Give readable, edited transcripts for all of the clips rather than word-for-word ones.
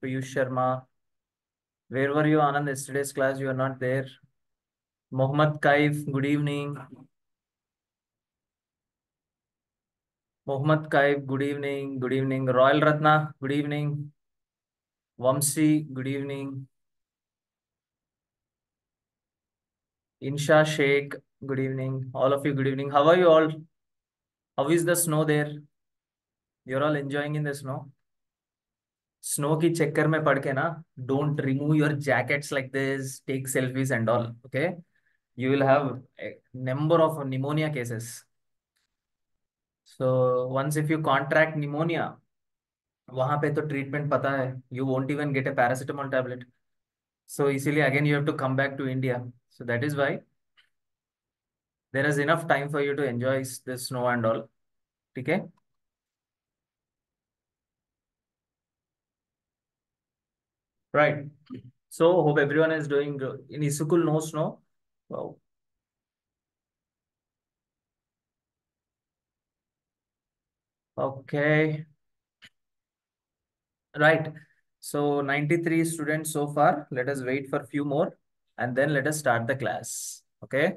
Piyush Sharma. Where were you, Anand? Yesterday's class, you are not there. Mohammad Kaif, good evening. Mohammad Kaif, good evening. Good evening. Royal Ratna, good evening. Vamsi, good evening. Insha Sheikh, good evening. All of you, good evening. How are you all? How is the snow there? You're all enjoying in the snow? Snow की चक्कर में पड़ के ना, don't remove your jackets like this, take selfies and all, okay? You will have a number of pneumonia cases. So once if you contract pneumonia, वहां पे तो treatment पता है, you won't even get a paracetamol tablet. So इसीलिए again you have to come back to India. So that is why there is enough time for you to enjoy the snow and all. ठीक है? Right. So hope everyone is doing good. In Isukul, no snow. Wow. Okay. Right. So 93 students so far. Let us wait for a few more and then let us start the class. Okay.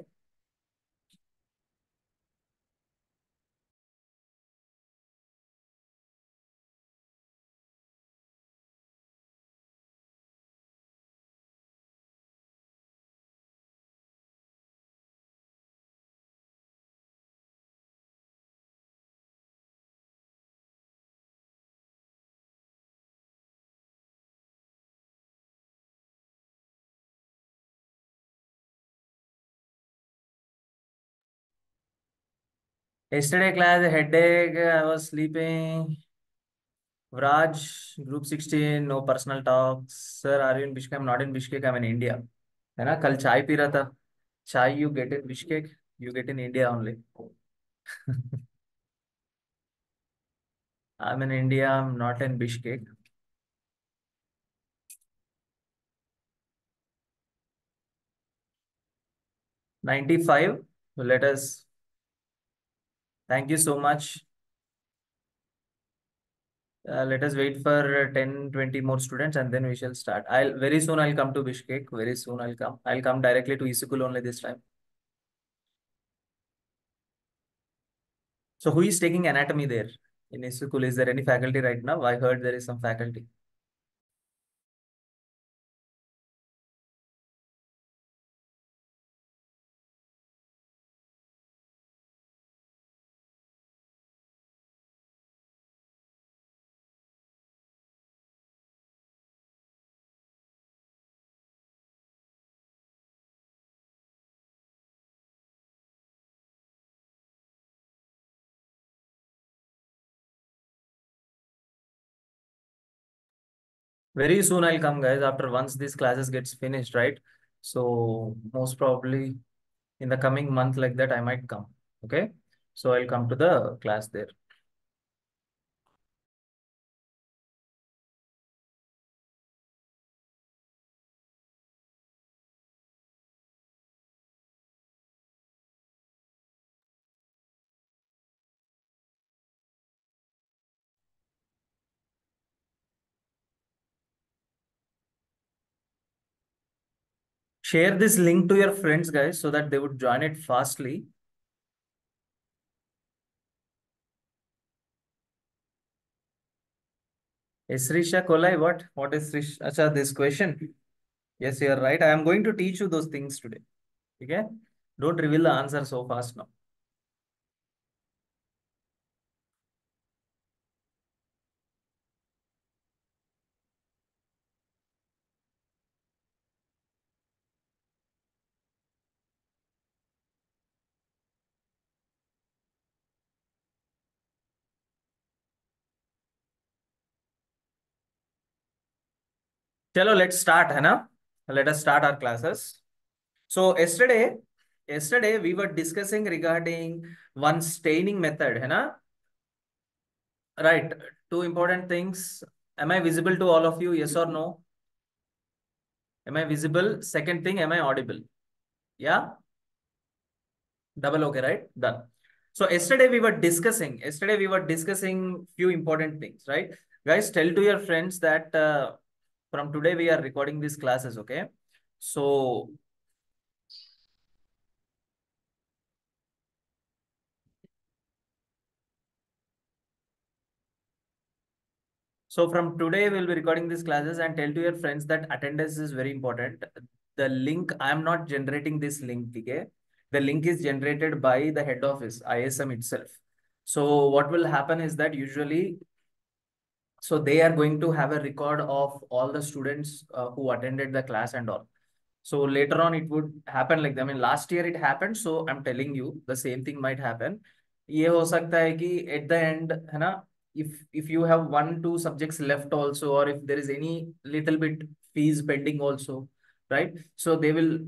Yesterday class, headache, I was sleeping. Raj, group 16, no personal talks. Sir, are you in Bishkek? I'm not in Bishkek, I'm in India. है ना, कल चाय P रहा था. Chai you get in Bishkek, you get in India only. I'm in India, I'm not in Bishkek. 95. Let us, thank you so much. Let us wait for 10, 20 more students and then we shall start. Very soon I'll come to Bishkek. Very soon I'll come. I'll come directly to Isukul only this time. So who is taking anatomy there in Isukul? Is there any faculty right now? I heard there is some faculty. Very soon I'll come, guys, after once these classes gets finished, right? So most probably in the coming month like that, I might come. Okay. So I'll come to the class there. Share this link to your friends, guys, so that they would join it fastly. Is Srisha Kolai what? What is Srish? Acha, this question. Yes, you are right. I am going to teach you those things today. Okay? Don't reveal the answer so fast now. Chalo, let's start, है ना? Let us start our classes. So yesterday we were discussing regarding one staining method, है ना? Right. Two important things. Am I visible to all of you? Yes or no? Am I visible? Second thing, am I audible? Yeah? Double okay, right? Done. So yesterday we were discussing few important things, right? Guys, tell to your friends that From today we are recording these classes, okay? So from today we'll be recording these classes, and tell to your friends that attendance is very important. The link, I am not generating this link, okay? The link is generated by the head office, ISM itself. So what will happen is that usually, so they are going to have a record of all the students who attended the class and all. So later on, it would happen like that. I mean, last year it happened. So I'm telling you, the same thing might happen. ये हो सकता है कि at the end, है ना? If you have 1, 2 subjects left also, or if there is any little bit fees pending also, right? So they will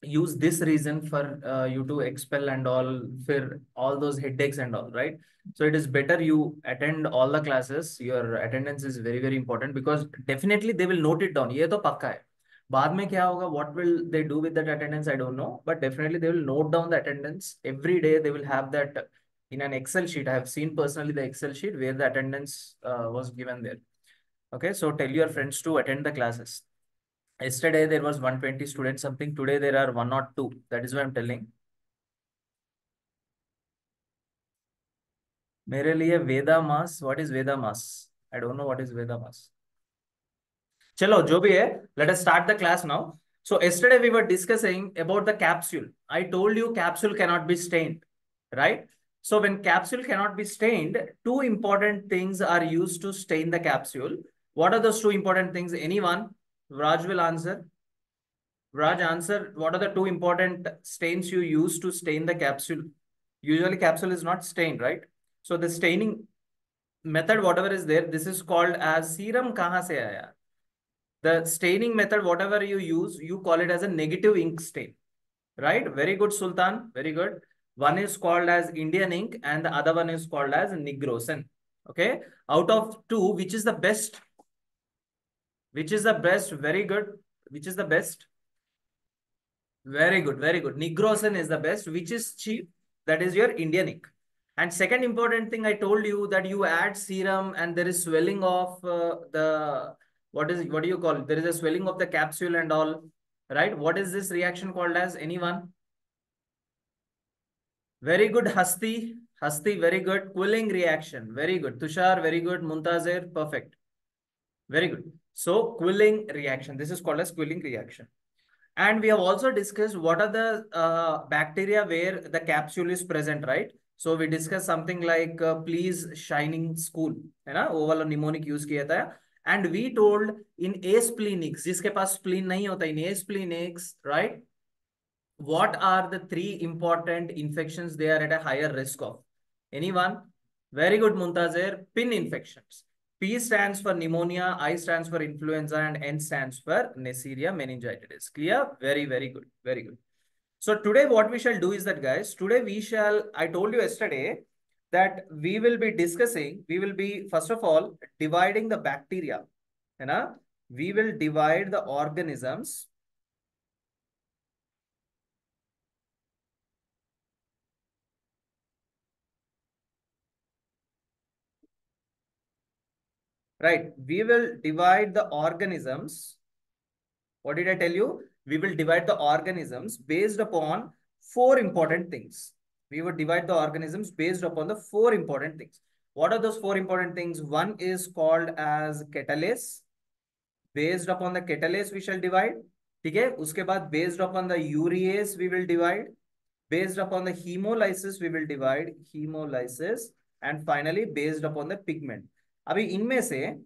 use this reason for you to expel and all those headaches and all, right? So it is better you attend all the classes. Your attendance is very, very important, because definitely they will note it down. ये तो पक्का है. बाद में क्या होगा, what will they do with that attendance, I don't know, but definitely they will note down the attendance every day. They will have that in an Excel sheet. I have seen personally the Excel sheet where the attendance was given there. Okay, so tell your friends to attend the classes. Yesterday there was 120 students something. Today there are 102. That is why I'm telling. मेरे लिए वेदा मास. What is Veda mass? I don't know what is Veda mass. चलो जो भी है, let us start the class now. So yesterday we were discussing about the capsule. I told you capsule cannot be stained, right? So when capsule cannot be stained, two important things are used to stain the capsule. What are those two important things? Anyone? Raj will answer. Raj, answer. What are the two important stains you use to stain the capsule? Usually capsule is not stained, right? So the staining method, whatever is there, this is called as serum. Kahan se aaya? The staining method, whatever you use, you call it as a negative ink stain, right? Very good, Sultan. Very good. One is called as Indian ink and the other one is called as Nigrosen. Okay. Out of two, which is the best? Which is the best? Very good. Which is the best? Very good, very good. Nigrosen is the best, which is cheap. That is your Indian ink. And second important thing, I told you that you add serum and there is swelling of what do you call it? There is a swelling of the capsule and all, right? What is this reaction called as? Anyone? Very good, Hasti. Hasti, very good. Cooling reaction. Very good. Tushar, very good. Muntazir, perfect. Very good. So cooling reaction. This is called as cooling reaction. And we have also discussed what are the bacteria where the capsule is present, right? So we discussed something like please shining school, है ना? वो वाला mnemonic use किया था. And we told in asplenics, जिसके पास spleen नहीं होता, in asplenics, right? What are the three important infections they are at a higher risk of? Anyone? Very good, Muntazir. Pin infections. P stands for pneumonia, I stands for influenza, and N stands for Neisseria meningitis. Clear? Very, very good. Very good. So today what we shall do is that, guys, today we shall, I told you yesterday that we will be discussing, we will be, first of all, dividing the bacteria. You know? We will divide the organisms. Right. We will divide the organisms. What did I tell you? We will divide the organisms based upon four important things. We will divide the organisms based upon the four important things. What are those four important things? One is called as catalase. Based upon the catalase, we shall divide. Okay. उसके बाद based upon the urease, we will divide. Based upon the hemolysis, we will divide hemolysis. And finally, based upon the pigment. अभी इनमें से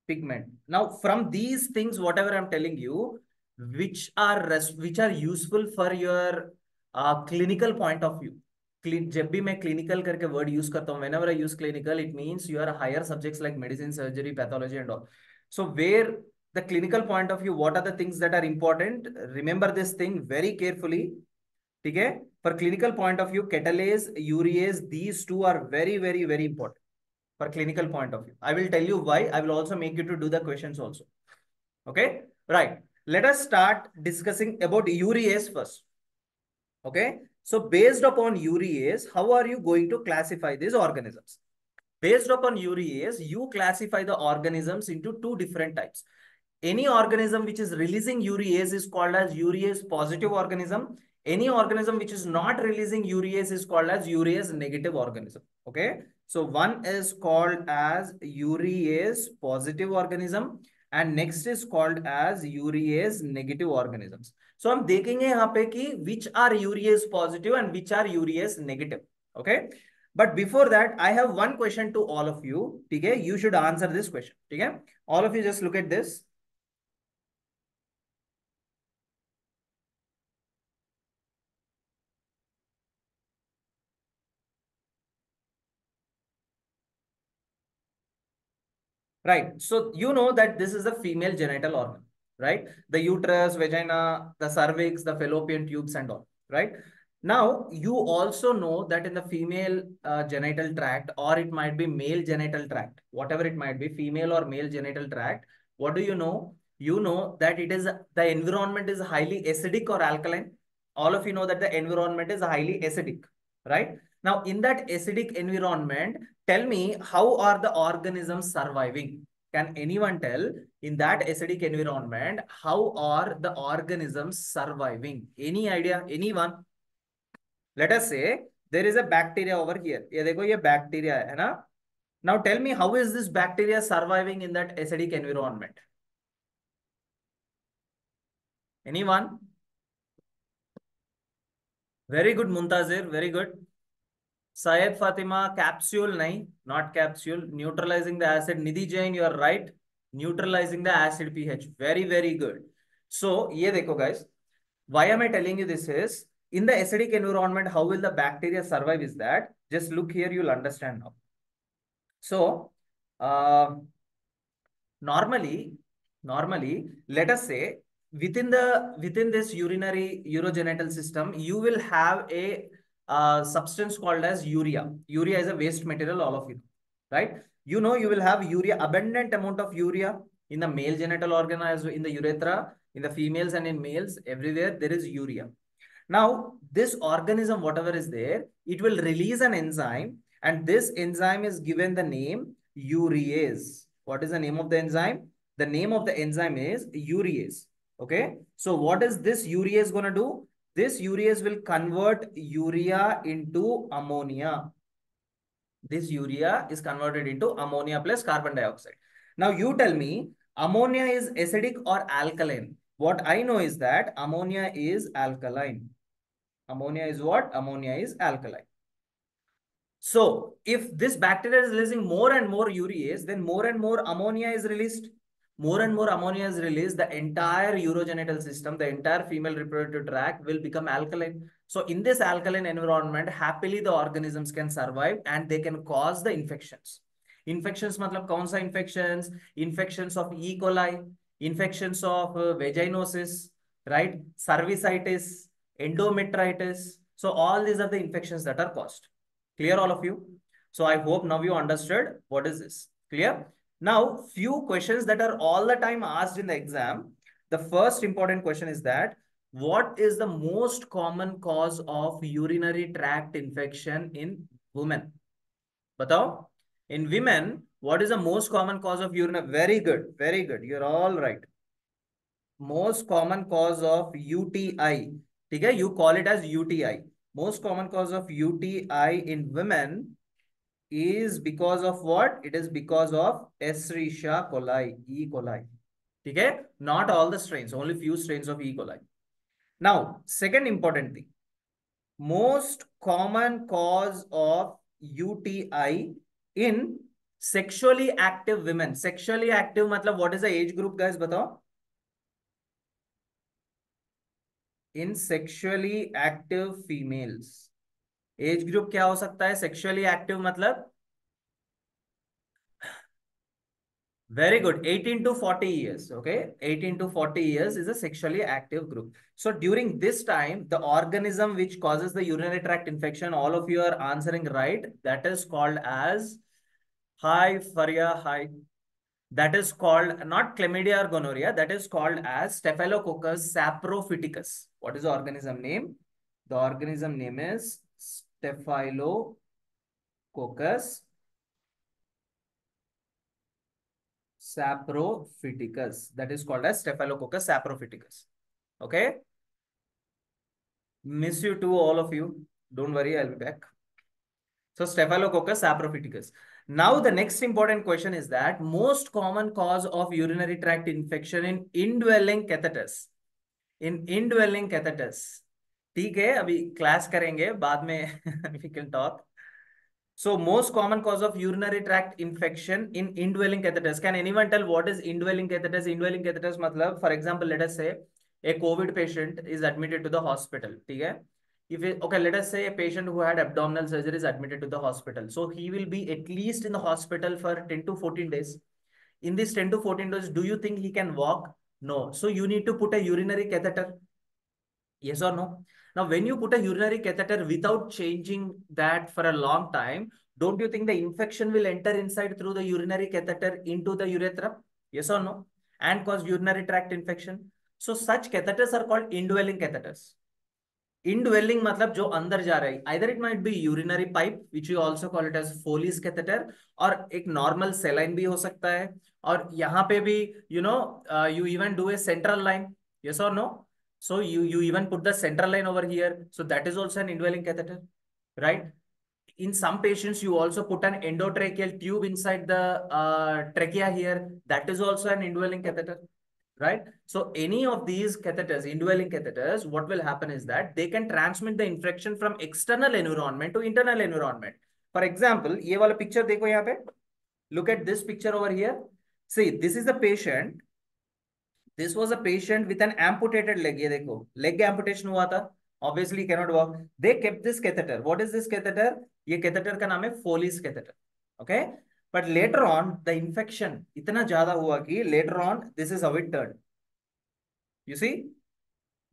pigment. Now, from these things, whatever I'm telling you, which are useful for your clinical point of view. जब भी मैं clinical करके word use करता हूँ, whenever I use clinical, it means your higher subjects like medicine, surgery, pathology, and all. So where the clinical point of view, what are the things that are important? Remember this thing very carefully. Okay? For clinical point of view, catalase, urease, these two are very, very, very important for clinical point of view. I will tell you why. I will also make you to do the questions also. Okay, right. Let us start discussing about urease first. Okay, so based upon urease, how are you going to classify these organisms? Based upon urease, you classify the organisms into two different types. Any organism which is releasing urease is called as urease-positive organism. Any organism which is not releasing urease is called as urease-negative organism. Okay. So one is called as urease-positive organism and next is called as urease-negative organisms. So हम देखेंगे यहाँ पे कि which are urease-positive and which are urease-negative. Okay. But before that, I have one question to all of you. Okay. You should answer this question. Okay. All of you just look at this. Right. So you know that this is the female genital organ, right? The uterus, vagina, the cervix, the fallopian tubes and all, right? Now, you also know that in the female genital tract, or it might be male genital tract, whatever it might be, female or male genital tract, what do you know? You know that it is the environment is highly acidic or alkaline. All of you know that the environment is highly acidic, right? Now, in that acidic environment, tell me, how are the organisms surviving? Can anyone tell in that acidic environment, how are the organisms surviving? Any idea? Anyone? Let us say there is a bacteria over here. ये देखो ये bacteria है ना? Now tell me, how is this bacteria surviving in that acidic environment? Anyone? Very good, Muntazir. Very good. Syed Fatima, capsule, nahi, not capsule. Neutralizing the acid. Nidhi Jain, you are right. Neutralizing the acid pH. Very, very good. So, ye dekho guys. Why am I telling you this is, in the acidic environment, how will the bacteria survive is that, just look here, you'll understand now. So, uh, normally, let us say within this urinary urogenital system, you will have a substance called as urea. Urea is a waste material, all of you, right? You know, you will have urea, abundant amount of urea in the male genital organ as in the urethra, in the females and in males, everywhere there is urea. Now, this organism, whatever is there, it will release an enzyme, and this enzyme is given the name urease. What is the name of the enzyme? The name of the enzyme is urease. Okay. So what is this urease going to do? This urease will convert urea into ammonia. This urea is converted into ammonia plus carbon dioxide. Now you tell me, ammonia is acidic or alkaline? What I know is that ammonia is alkaline. Ammonia is what? Ammonia is alkaline. So if this bacteria is releasing more and more urease, then more and more ammonia is released. More and more ammonia is released, the entire urogenital system, the entire female reproductive tract will become alkaline. So in this alkaline environment, happily the organisms can survive and they can cause the infections. Infections matlab kaun sa infections? Infections of E. coli, infections of vaginosis, right? Cervicitis, endometritis. So all these are the infections that are caused. Clear, all of you? So I hope now you understood what is this. Clear? Now, few questions that are all the time asked in the exam. The first important question is that, what is the most common cause of urinary tract infection in women? Batao. In women, what is the most common cause of urinary? Very good. Very good. You're all right. Most common cause of UTI. Okay, you call it as UTI. Most common cause of UTI in women is because of what? It is because of Escherichia coli, E. coli. Okay, not all the strains, only few strains of E. coli. Now, second important thing, most common cause of UTI in sexually active women. Sexually active matlab what is the age group, guys? Batao. In sexually active females, age group क्या हो सकता है sexually active मतलब? Very good. 18 to 40 years. Okay. 18 to 40 years is a sexually active group. So during this time, the organism which causes the urinary tract infection, all of you are answering right. That is called as, hi Faria, hi. That is called not chlamydia or gonorrhea. That is called as Staphylococcus saprophyticus. What is the organism name? The organism name is Staphylococcus saprophyticus. That is called as Staphylococcus saprophyticus. Okay. Miss you too, all of you. Don't worry, I'll be back. So Staphylococcus saprophyticus. Now the next important question is that most common cause of urinary tract infection in indwelling catheters. In indwelling catheters. ठीक है, अभी class करेंगे बाद में. We can talk. So most common cause of urinary tract infection in indwelling catheters. Can anyone tell what is indwelling catheters? Indwelling catheters matlab, for example, let us say a COVID patient is admitted to the hospital. Okay, okay, let us say a patient who had abdominal surgery is admitted to the hospital. So he will be at least in the hospital for 10 to 14 days. In this 10 to 14 days, do you think he can walk? No. So you need to put a urinary catheter. Yes or no? Now, when you put a urinary catheter without changing that for a long time, don't you think the infection will enter inside through the urinary catheter into the urethra? Yes or no? And cause urinary tract infection. So such catheters are called indwelling catheters. Indwelling मतलब जो अंदर जा रहा है, either it might be urinary pipe which you also call it as Foley's catheter, और एक normal saline भी हो सकता है, और यहाँ पे भी you even do a central line. Yes or no? So you even put the central line over here, so that is also an indwelling catheter, right? In some patients you also put an endotracheal tube inside the trachea here, that is also an indwelling catheter, right? So any of these catheters, indwelling catheters, what will happen is that they can transmit the infection from external environment to internal environment. For example, ये वाला picture देखो यहाँ पे. Look at this picture over here. See, this is the patient. This was a patient with an amputated leg. ये देखो, leg amputation हुआ था. Obviously cannot walk. They kept this catheter. What is this catheter? ये catheter का नाम है Foley's catheter. Okay? But later on, the infection इतना ज़्यादा हुआ कि later on, this is how it turned. You see,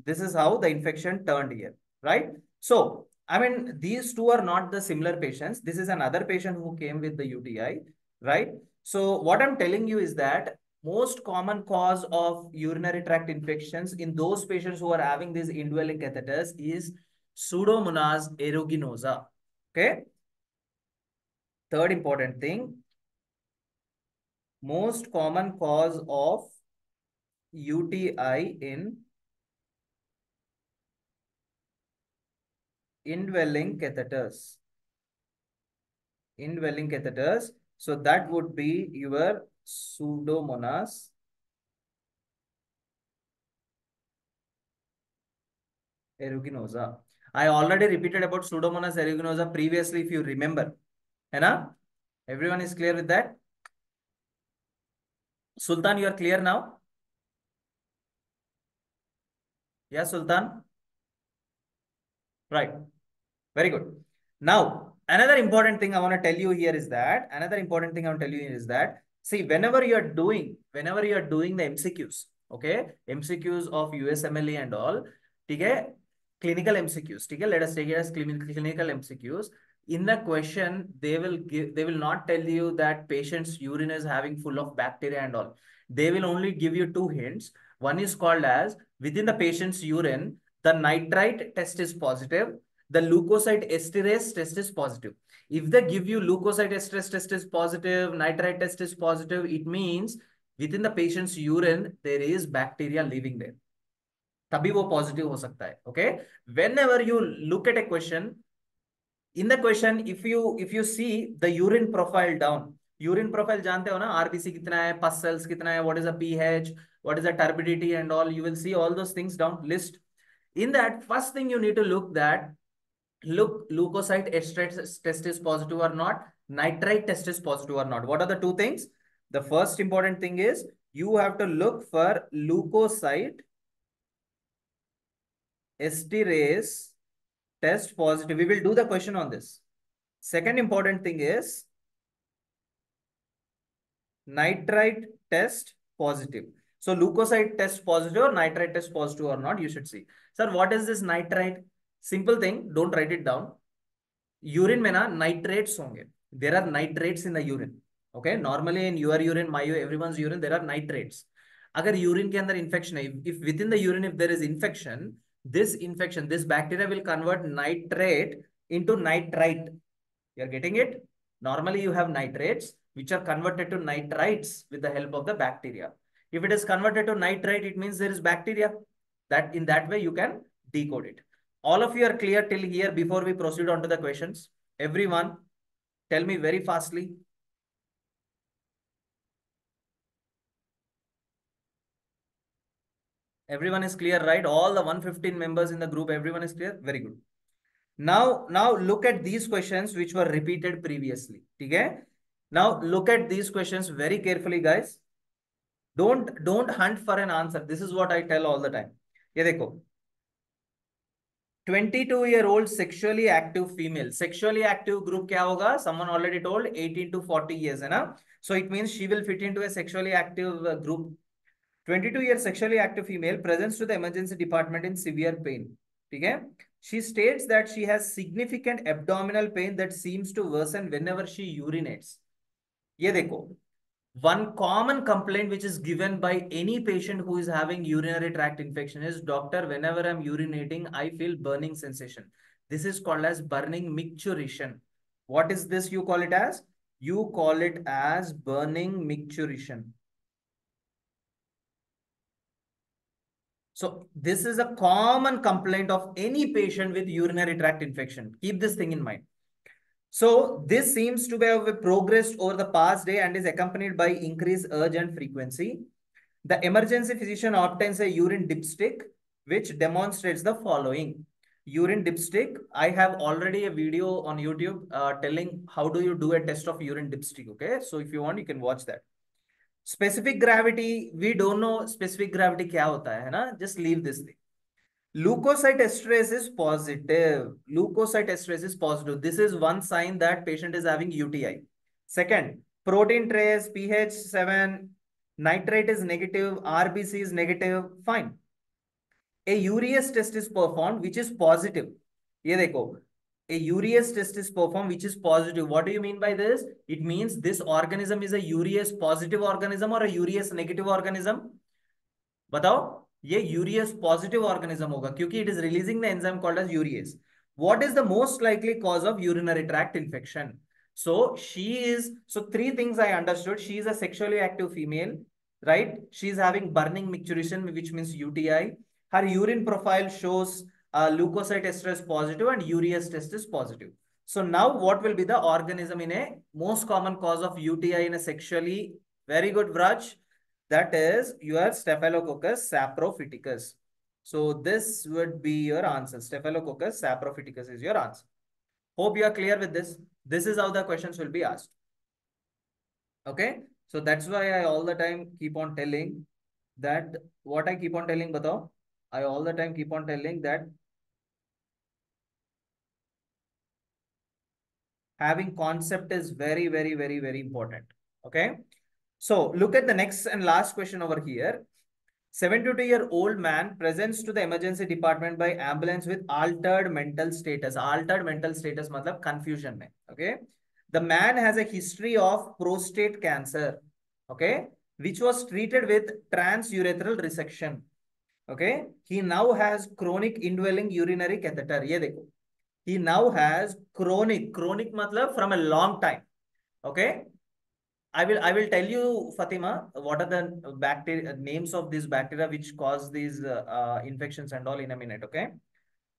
this is how the infection turned here, right? So, I mean, these two are not the similar patients. This is another patient who came with the UTI, right? So, what I'm telling you is that most common cause of urinary tract infections in those patients who are having these indwelling catheters is Pseudomonas aeruginosa. Okay. Third important thing, most common cause of UTI in indwelling catheters. Indwelling catheters. So that would be your Pseudomonas aeruginosa. I already repeated about Pseudomonas aeruginosa previously, if you remember. है ना? Everyone is clear with that? Sultan, you are clear now? Yeah, Sultan? Right. Very good. Now, another important thing I want to tell you here is that, see, whenever you are doing the MCQs, okay, MCQs of USMLE and all, okay, clinical MCQs, okay, let us take it as clinical MCQs. In the question, they will not tell you that patient's urine is having full of bacteria and all. They will only give you two hints. One is called as, within the patient's urine, the nitrite test is positive, the leukocyte esterase test is positive. If they give you leukocyte esterase test is positive, nitrite test is positive, it means within the patient's urine, there is bacteria living there. तभी वो positive हो सकता है. Okay. Whenever you look at a question, in the question, if you see the urine profile down, urine profile जानते हो ना, RBC कितना है, pus cells कितना है, what is the pH, what is the turbidity and all, you will see all those things down list. In that, first thing you need to look leukocyte esterase test is positive or not, nitrite test is positive or not. What are the two things? The first important thing is you have to look for leukocyte esterase test positive. We will do the question on this. Second important thing is nitrite test positive. So leukocyte test positive or nitrite test positive or not, you should see. Sir, what is this nitrite? Simple thing, don't write it down. Urine में ना nitrates होंगे. There are nitrates in the urine. Okay, normally in your urine, my urine, everyone's urine, there are nitrates. अगर urine के अंदर infection है, if within the urine if there is infection, this bacteria will convert nitrate into nitrite. You are getting it? Normally you have nitrates. which are converted to nitrites with the help of the bacteria. If it is converted to nitrite, it means there is bacteria. That in that way you can decode it. All of you are clear till here before we proceed on to the questions? Everyone, tell me very fastly. Everyone is clear, right? All the 115 members in the group, everyone is clear? Very good. Now look at these questions which were repeated previously. Okay? Now look at these questions very carefully, guys. Don't hunt for an answer. This is what I tell all the time. ये देखो 22-year-old sexually active female. Sexually active group क्या होगा? Someone already told 18 to 40 years है ना? So it means she will fit into a sexually active group. 22-year sexually active female presents to the emergency department in severe pain. ठीक है? She states that she has significant abdominal pain that seems to worsen whenever she urinates. ये देखो, one common complaint which is given by any patient who is having urinary tract infection is, doctor, whenever I'm urinating, I feel burning sensation. This is called as burning micturition. What is this you call it as? You call it as burning micturition. So this is a common complaint of any patient with urinary tract infection. Keep this thing in mind. So this seems to have progressed over the past day and is accompanied by increased urge and frequency. The emergency physician obtains a urine dipstick, which demonstrates the following. Urine dipstick, I have already a video on YouTube telling how do you do a test of urine dipstick. Okay, so if you want, you can watch that. Specific gravity, we don't know specific gravity क्या होता है ना? Just leave this thing. Leukocyte esterase is positive. Leukocyte esterase is positive. This is one sign that patient is having UTI. Second, protein trace, pH 7, nitrate is negative, RBC is negative. Fine. A urease test is performed, which is positive. ये देखो, a urease test is performed, which is positive. What do you mean by this? It means this organism is a urease positive organism or a urease negative organism. बताओ, ये urease positive organism होगा क्योंकि it is releasing the enzyme called as urease. What is the most likely cause of urinary tract infection? So three things I understood. She is a sexually active female, right? She is having burning micturition, which means UTI. Her urine profile shows leukocyte esterase positive and urease test is positive. So now what will be the organism in a most common cause of UTI in a sexually, very good, Vraj. That is your Staphylococcus saprophyticus. So this would be your answer. Staphylococcus saprophyticus is your answer. Hope you are clear with this. This is how the questions will be asked. Okay. So that's why I all the time keep on telling that what I keep on telling, batao. I all the time keep on telling that having concept is very, very, very, very important. Okay. So look at the next and last question over here. 72-year-old man presents to the emergency department by ambulance with altered mental status. Altered mental status matlab confusion mein. Okay. The man has a history of prostate cancer. Okay. Which was treated with transurethral resection. Okay. He now has chronic indwelling urinary catheter. Ye dekho. He now has chronic matlab from a long time. Okay. I will tell you, Fatima, what are the bacteria names of these bacteria which cause these infections and all in a minute. Okay.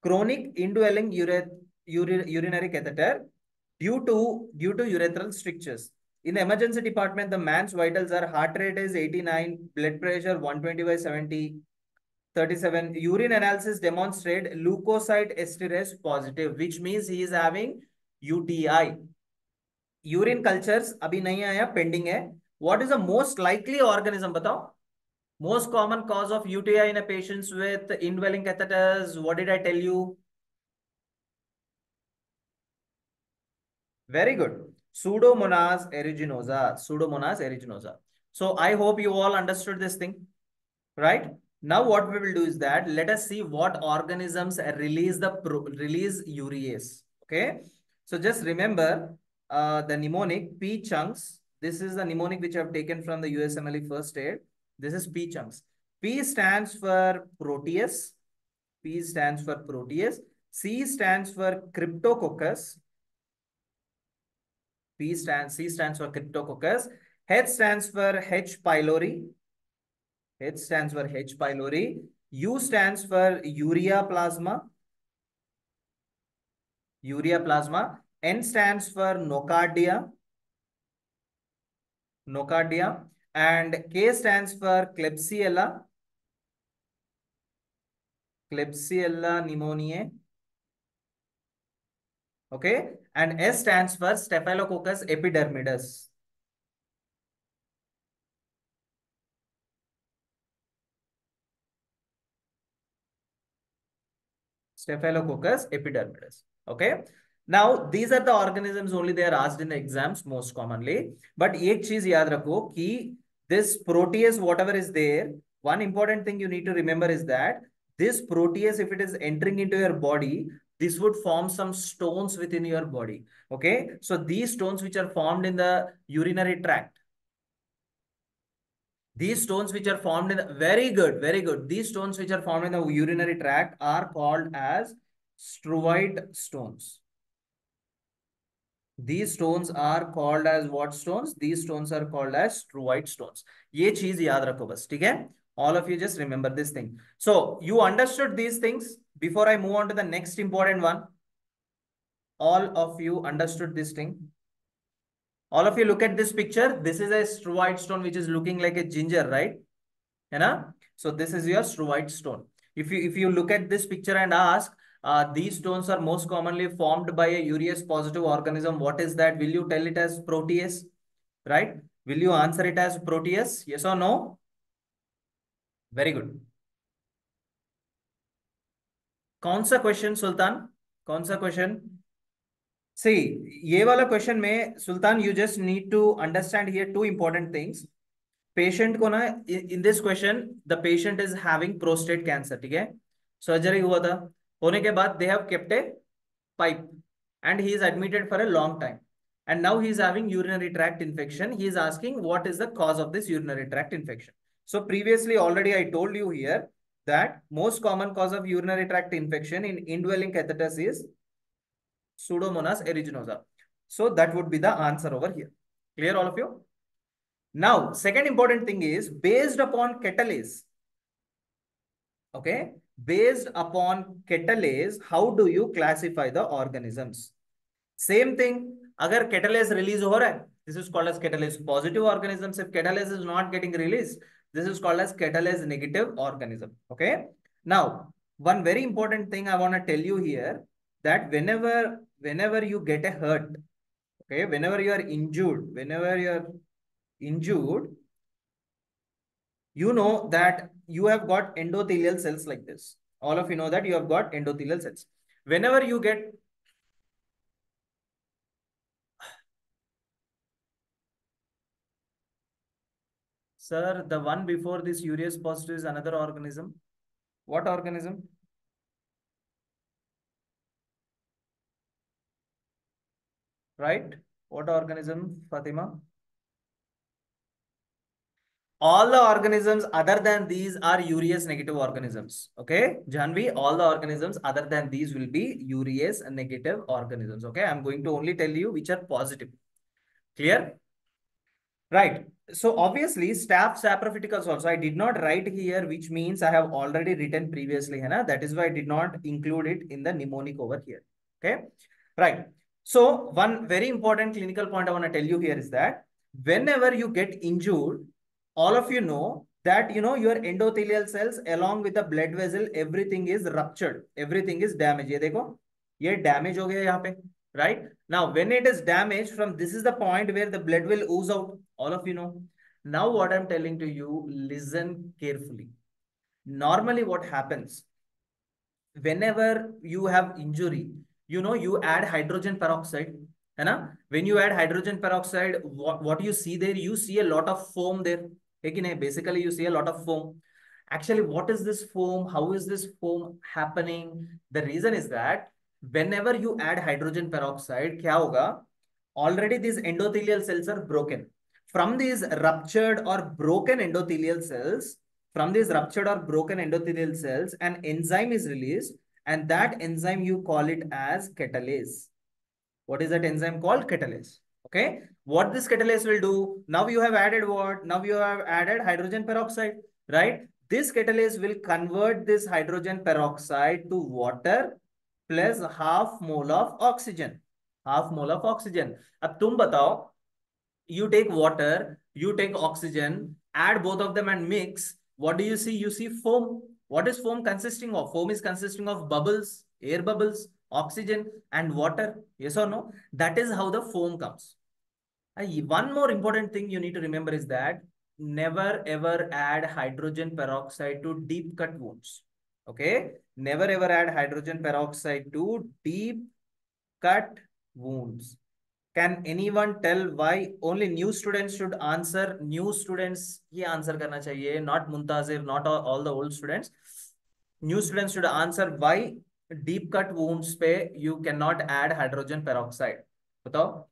Chronic indwelling urinary catheter due to urethral strictures. In the emergency department, the man's vitals are heart rate is 89, blood pressure 120 by 70, 37. Urine analysis demonstrate leukocyte esterase positive, which means he is having UTI. Urine cultures अभी नहीं आया, pending है. What is the most likely organism, बताओ. Most common cause of UTI in a patients with indwelling catheters. What did I tell you? Very good. Pseudomonas aeruginosa. Pseudomonas aeruginosa. So I hope you all understood this thing, right? Now what we will do is that let us see what organisms release urease. Okay. So just remember the mnemonic P chunks. This is the mnemonic which I have taken from the USMLE first aid. This is P chunks. P stands for Proteus. P stands for Proteus. C stands for Cryptococcus. C stands for Cryptococcus. H stands for H. pylori. H stands for H. pylori. U stands for urea plasma. Urea plasma. N stands for nocardia. Nocardia. And K stands for Klebsiella. Klebsiella pneumoniae. Okay. And S stands for Staphylococcus epidermidis. Staphylococcus epidermidis. Okay. Now, these are the organisms only they are asked in the exams most commonly. But एक चीज याद रखो कि this protease, whatever is there, one important thing you need to remember is that this protease, if it is entering into your body, this would form some stones within your body. Okay. So these stones which are formed in the urinary tract, these stones which are formed in the, very good, very good. These stones which are formed in the urinary tract are called as struvoid stones. These stones are called as what stones? These stones are called as struvoid stones. ये चीज याद रखो बस, ठीक है? All of you just remember this thing. So you understood these things. Before I move on to the next important one, all of you understood this thing. All of you look at this picture. This is a struvoid stone which is looking like a ginger, right? है ना? So this is your struvoid stone. If you look at this picture and ask, these stones are most commonly formed by a urease-positive organism. What is that? Will you tell it as protease? Right? Will you answer it as protease? Yes or no? Very good. कौन सा question सुल्तान? कौन सा question? See, ये वाला question में सुल्तान, you just need to understand here two important things. Patient को ना, in this question the patient is having prostate cancer, ठीक है? सर्जरी हुआ था, होने के बाद they have kept A pipe and he is admitted for a long time and now he is having urinary tract infection. He is asking what is the cause of this urinary tract infection. So previously already I told you here that most common cause of urinary tract infection in indwelling catheters is Pseudomonas aeruginosa. So that would be the answer over here. Clear all of you? Now, second important thing is based upon catalase. Okay, based upon catalase, how do you classify the organisms? Same thing. अगर catalase release हो रहा है, this is called as catalase positive organisms. If catalase is not getting released, this is called as catalase negative organism. Okay. Now, one very important thing I want to tell you here, that whenever you get a hurt, okay, whenever you are injured, you know that you have got endothelial cells like this. All of you know that you have got endothelial cells. Whenever you get, sir, the one before this urease positive is another organism. What organism? Right? What organism, Fatima? All the organisms other than these are urease negative organisms. Okay, Janvi, all the organisms other than these will be urease negative organisms. Okay, I'm going to only tell you which are positive. Clear? Right. So obviously staph saprophyticus also I did not write here, which means I have already written previously. Hai, that is why I did not include it in the mnemonic over here. Okay. Right. So one very important clinical point I want to tell you here is that whenever you get injured, all of you know that your endothelial cells along with the blood vessel, everything is ruptured, everything is damaged. ये देखो, ये damage हो गया यहाँ पे. Right? Now, when it is damaged, from this is the point where the blood will ooze out. All of you know. Now, what I'm telling to you, listen carefully. Normally, what happens whenever you have injury, you add hydrogen peroxide. है when you add hydrogen peroxide, what you see there, you see a lot of foam there. Basically, you see a lot of foam. Actually, what is this foam? How is this foam happening? The reason is that whenever you add hydrogen peroxide, क्या होगा? Already these endothelial cells are broken. From these ruptured or broken endothelial cells, an enzyme is released, and that enzyme you call it as catalase. What is that enzyme called? Catalase. Okay, what this catalase will do? Now you have added what? Now you have added hydrogen peroxide, right? This catalase will convert this hydrogen peroxide to water plus half mole of oxygen. Half mole of oxygen. अब तुम बताओ, you take water, you take oxygen, add both of them and mix. What do you see? You see foam. What is foam consisting of? Foam is consisting of bubbles, air bubbles, oxygen, and water. Yes or no? That is how the foam comes. One more important thing you need to remember is that never ever add hydrogen peroxide to deep cut wounds. Okay? Never ever add hydrogen peroxide to deep cut wounds. Can anyone tell why only new students should answer? New students ये answer करना चाहिए, not Muntazir, not all the old students. New students should answer why deep cut wounds पे you cannot add hydrogen peroxide. बताओ.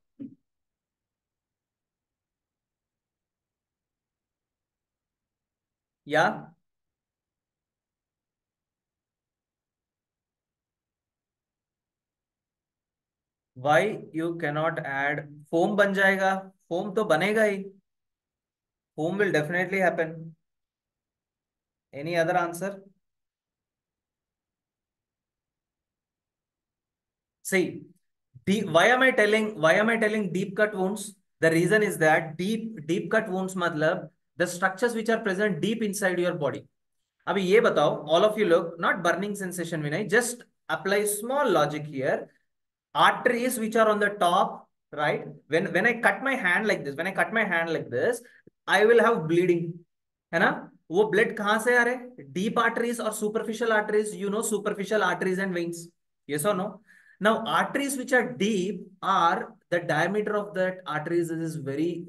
Yeah. Why you cannot add? Foam बन जाएगा. Foam तो बनेगा ही. Foam will definitely happen. Any other answer? See, why am I telling deep cut wounds? The reason is that deep cut wounds matlab the structures which are present deep inside your body. अभी ये बताओ, all of you look, not burning sensation Vinay, just apply small logic here. Arteries which are on the top, right? When I cut my hand like this, I will have bleeding. है ना? वो blood कहां से आ रहे? Deep arteries और superficial arteries. You know superficial arteries and veins. Yes or no? Now arteries which are deep are the diameter of that arteries is very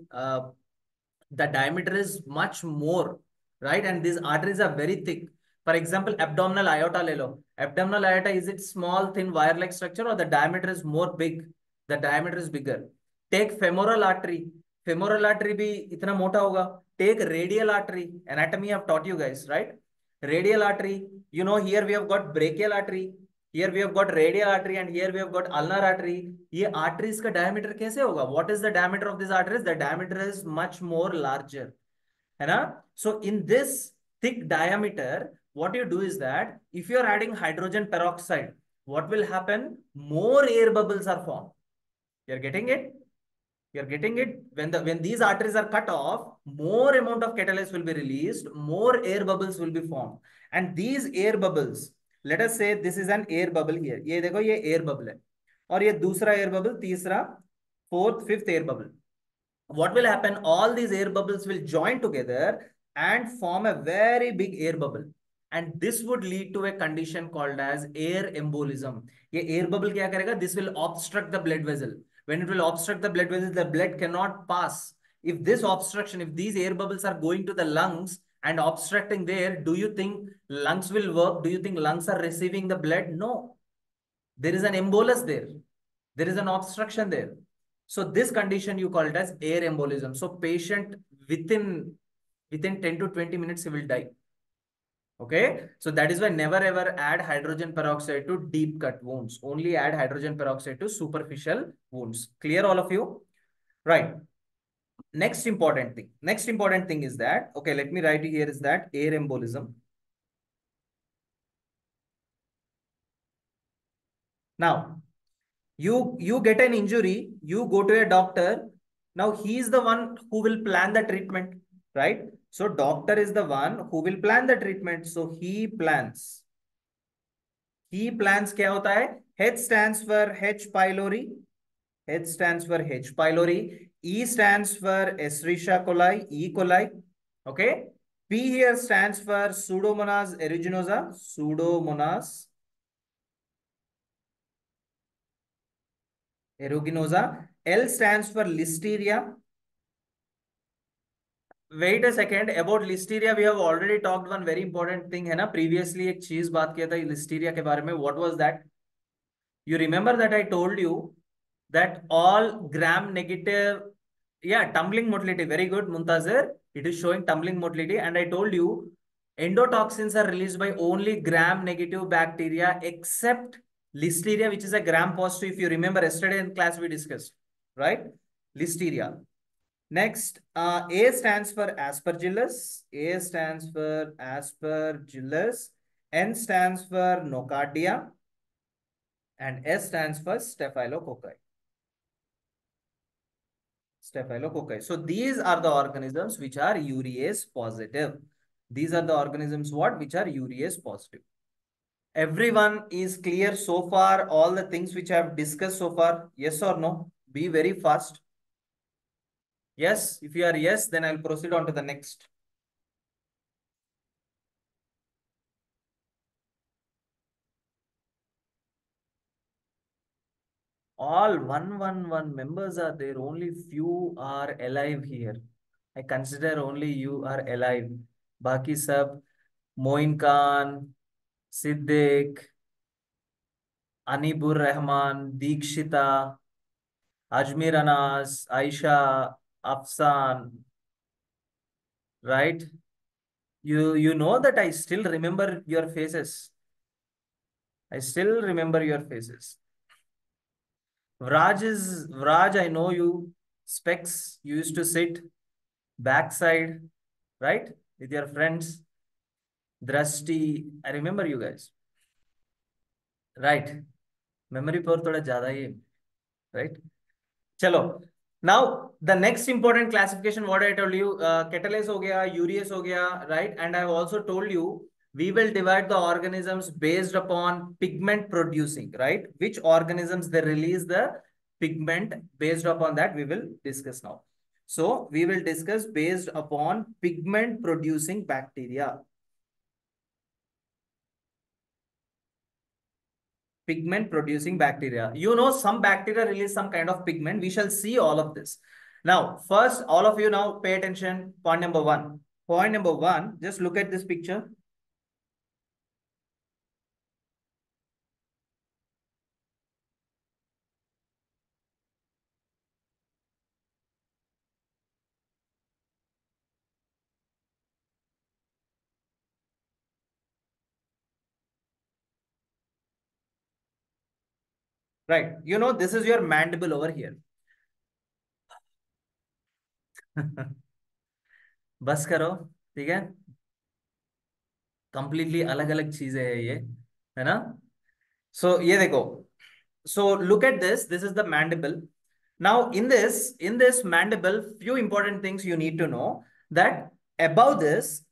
the diameter is much more, right? And these arteries are very thick. For example, abdominal aorta le lo. Abdominal aorta, is it small thin wire like structure or the diameter is more big? The diameter is bigger. Take femoral artery. Femoral artery भी इतना मोटा होगा. Take radial artery. Anatomy I've taught you guys, right? Radial artery, you know, here we have got brachial artery, here we have got radial artery, and here we have got ulnar artery. ये arteries का diameter कैसे होगा? What is the diameter of these arteries? The diameter is much more larger, है ना? So in this thick diameter, what you do is that if you are adding hydrogen peroxide, what will happen? More air bubbles are formed. You're getting it? You're getting it? When these arteries are cut off, more amount of catalase will be released, more air bubbles will be formed. And these air bubbles, let us say this is an air bubble here. ये देखो ये air bubble है. और ये दूसरा air bubble, तीसरा, fourth, fifth air bubble. What will happen? All these air bubbles will join together and form a very big air bubble. And this would lead to a condition called as air embolism. ये air bubble क्या करेगा? This will obstruct the blood vessel. When it will obstruct the blood vessel, the blood cannot pass. If this obstruction, if these air bubbles are going to the lungs and obstructing there, do you think lungs will work? Do you think lungs are receiving the blood? No. There is an embolus there. There is an obstruction there. So this condition you call it as air embolism. So patient within 10 to 20 minutes he will die. Okay. So that is why never ever add hydrogen peroxide to deep cut wounds. Only add hydrogen peroxide to superficial wounds. Clear all of you? Right. Next important thing. Next important thing is that, okay, let me write here is that air embolism. Now, you get an injury, you go to a doctor. Now he is the one who will plan the treatment, right? So doctor is the one who will plan the treatment. So he plans. He plans क्या होता है? H stands for H pylori. H stands for H pylori. E stands for Escherichia coli, E. coli. Okay. P here stands for Pseudomonas aeruginosa, Pseudomonas aeruginosa. L stands for Listeria. Wait a second, about listeria we have already talked one very important thing है ना, previously एक चीज बात किया था listeria के बारे में. What was that? You remember that I told you that all gram negative, yeah, tumbling motility, very good Muntazir, it is showing tumbling motility. And I told you endotoxins are released by only gram negative bacteria except listeria which is a gram positive. If you remember yesterday in class we discussed, right? Listeria. Next, A stands for Aspergillus. A stands for Aspergillus. N stands for Nocardia. And S stands for Staphylococci. Staphylococci. So these are the organisms which are urease positive. These are the organisms what? Which are urease positive. Everyone is clear so far, all the things which I have discussed so far? Yes or no? Be very fast. Yes, if you are yes, then I'll proceed on to the next. All 111 members are there. Only few are alive here. I consider only you are alive. Baki sab, Moin Khan, Siddiq, Anibur Rahman, Deekshita, Ajmer Anas, Aisha, Afsan, right? You know that I still remember your faces. I still remember your faces. Vraj, I know you. Specs, you used to sit backside, right? With your friends. Drashti, I remember you guys. Right. Memory power thoda zyada hi hai, right? Chalo. Now, the next important classification, what I told you, catalase ho gaya, urease ho gaya, right? And I have also told you, we will divide the organisms based upon pigment producing, right? Which organisms they release the pigment, based upon that we will discuss now. So, we will discuss based upon pigment producing bacteria. Pigment producing bacteria. You know, some bacteria release some kind of pigment. We shall see all of this. Now, first, all of you now pay attention. Point number one. Point number one, just look at this picture. Right. You know, this is your mandible over here. बस करो, ठीक है? Completely अलग अलग चीजें है ये, है ना? So ये देखो. So look at this. This is the mandible. Now in this mandible, few important things you need to know, that above this,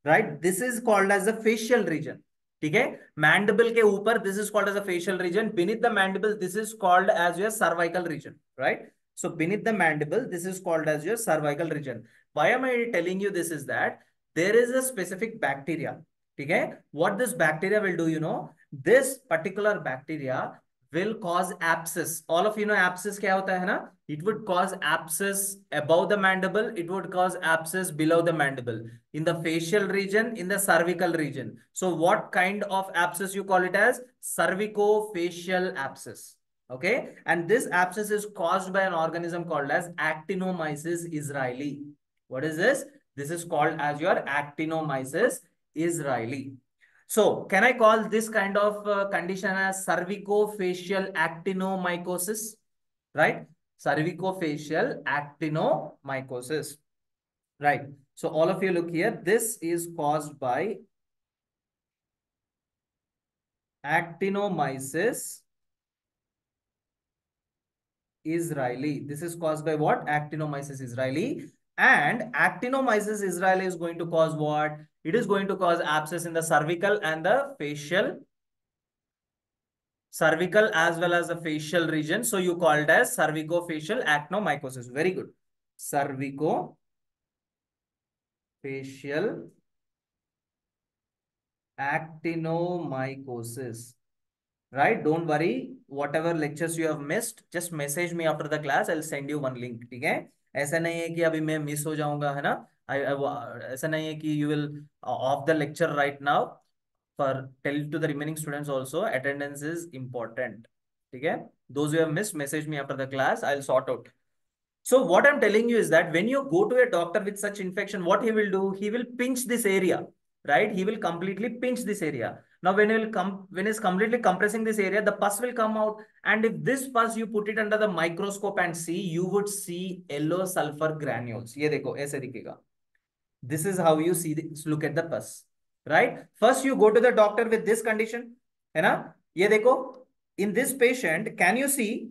right? This is called as the facial region. ठीक है? Mandible के ऊपर, this is called as a facial region. Beneath the mandible, this is called as your cervical region, right? So beneath the mandible, this is called as your cervical region. Why am I telling you this is that there is a specific bacteria. ठीक है? What this bacteria will do, you know, this particular bacteria will cause abscess. All of you know abscess क्या होता है ना? It would cause abscess above the mandible. It would cause abscess below the mandible. In the facial region, in the cervical region. So what kind of abscess you call it as? Cervicofacial abscess. Okay. And this abscess is caused by an organism called as Actinomyces israeli. What is this? This is called as your Actinomyces israeli. So, can I call this kind of condition as cervicofacial actinomycosis? Right? Cervicofacial actinomycosis. Right. So, all of you look here. This is caused by Actinomyces israeli. This is caused by what? Actinomyces israeli. And Actinomyces israeli is going to cause what? It is going to cause abscess in the cervical and the cervical as well as the facial region. So you called as cervicofacial actinomycosis. Very good. Cervicofacial actinomycosis. Right? Don't worry. Whatever lectures you have missed, just message me after the class. I'll send you one link. ठीक है? ऐसा नहीं है कि अभी मैं miss हो जाऊंगा, है ना? ऐसा नहीं है कि you will off the lecture right now. For tell to the remaining students also, attendance is important. Okay, those who have missed, message me after the class. I'll sort out. So what I'm telling you is that when you go to a doctor with such infection, what he will do? He will pinch this area, right? He will completely pinch this area. Now when it's completely compressing this area, the pus will come out. And if this pus you put it under the microscope and see, you would see yellow sulfur granules. ये देखो ऐसे दिखेगा. This is how you see this, look at the pus, right? First you go to the doctor with this condition, है ना? ये देखो, in this patient, can you see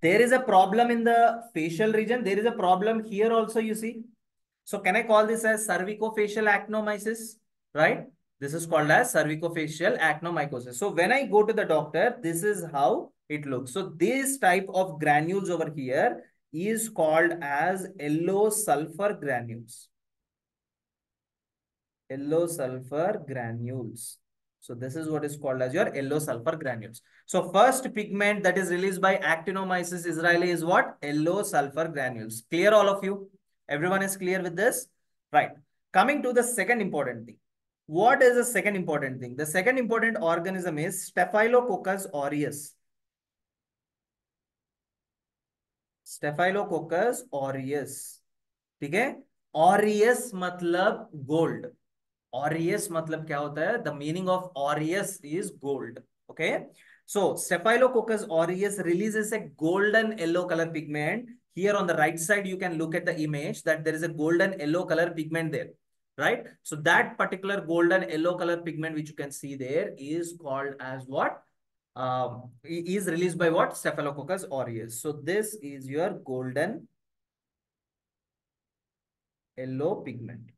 there is a problem in the facial region? There is a problem here also, you see. So can I call this as cervicofacial actinomyces, right? This is called as cervicofacial actinomycosis. So when I go to the doctor, this is how it looks. So this type of granules over here is called as yellow sulfur granules. Yellow sulfur granules. So this is what is called as your yellow sulfur granules. So first pigment that is released by actinomyces israeli is what? Yellow sulfur granules. Clear all of you? Everyone is clear with this? Right. Coming to the second important thing. What is the second important thing? The second important organism is Staphylococcus aureus. Staphylococcus aureus. ठीक है? Aureus मतलब gold. Aureus मतलब क्या होता है? The meaning of aureus is gold. Okay. So Staphylococcus aureus releases a golden yellow color pigment. Here on the right side, you can look at the image that there is a golden yellow color pigment there, right? So that particular golden yellow color pigment which you can see there is called as what? Is released by what? Staphylococcus aureus. So this is your golden yellow pigment.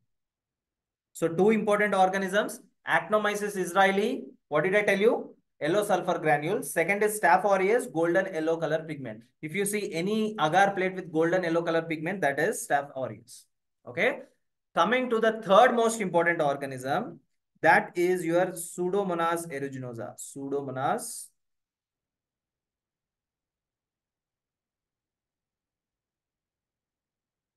So two important organisms, Actinomyces israeli. What did I tell you? Yellow sulfur granules. Second is Staph aureus, golden yellow color pigment. If you see any agar plate with golden yellow color pigment, that is Staph aureus. Okay. Coming to the third most important organism, that is your Pseudomonas aeruginosa. Pseudomonas.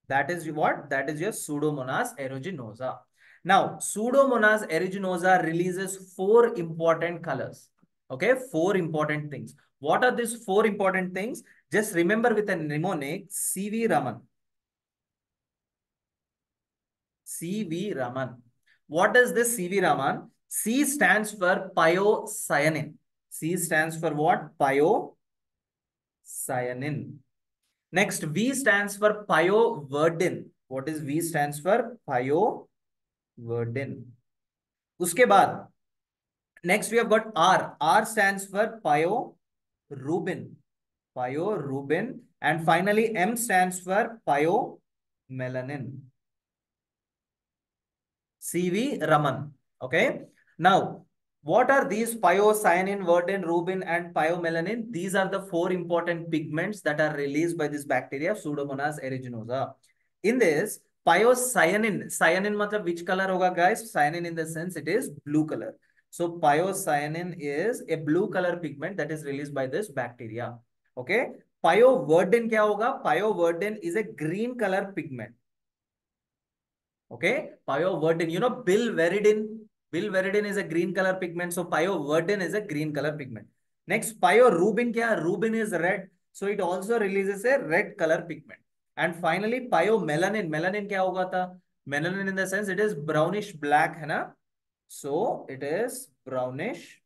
That is what? That is your Pseudomonas aeruginosa. Now, Pseudomonas aeruginosa releases four important colors. Okay, four important things. What are these four important things? Just remember with a mnemonic, CV Raman. CV Raman. What does this CV Raman? C stands for pyocyanin. C stands for what? Pyocyanin. Next, V stands for pyoverdin. What is V stands for? Pyoverdin. Uske baad, next we have got R. R stands for pyorubin. Pyorubin. And finally, M stands for pyomelanin. CV Raman. Okay. Now, what are these pyocyanin, verdin, rubin, and pyomelanin? These are the four important pigments that are released by this bacteria, Pseudomonas aeruginosa. In this, pyocyanin, cyanin matlab which color hoga, guys? Cyanin in the sense it is blue color. So pyocyanin is a blue color pigment that is released by this bacteria. Okay. Pyoverdin kya hoga? Pyoverdin is a green color pigment. Okay, pyoverdin, you know, biliverdin. Biliverdin is a green color pigment. So pyoverdin is a green color pigment. Next, pyorubin kya? Rubin is red. So it also releases a red color pigment. And finally, pyomelanin. Melanin kya hoga tha? Melanin in the sense it is brownish black, hai na? So it is brownish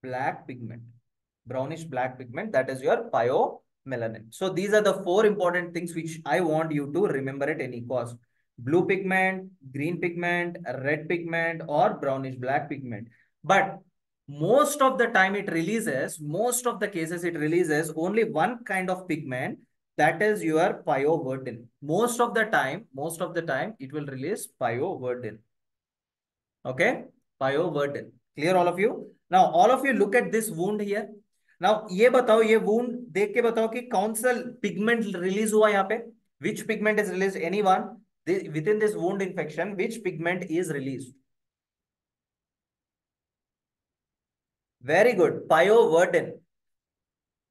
black pigment. Brownish black pigment, that is your pyomelanin. So these are the four important things which I want you to remember at any cost. Blue pigment, green pigment, red pigment, or brownish black pigment. But most of the time it releases, most of the cases it releases only one kind of pigment, that is your pyoverdin. Most of the time it will release pyoverdin. Okay, pyoverdin. Clear all of you? Now all of you look at this wound here. Now ये बताओ, ये wound देख के बताओ कि कौन सा pigment release हुआ यहाँ पे? Which pigment is released? Anyone? Within this wound infection, which pigment is released? Very good. Pyoverdin.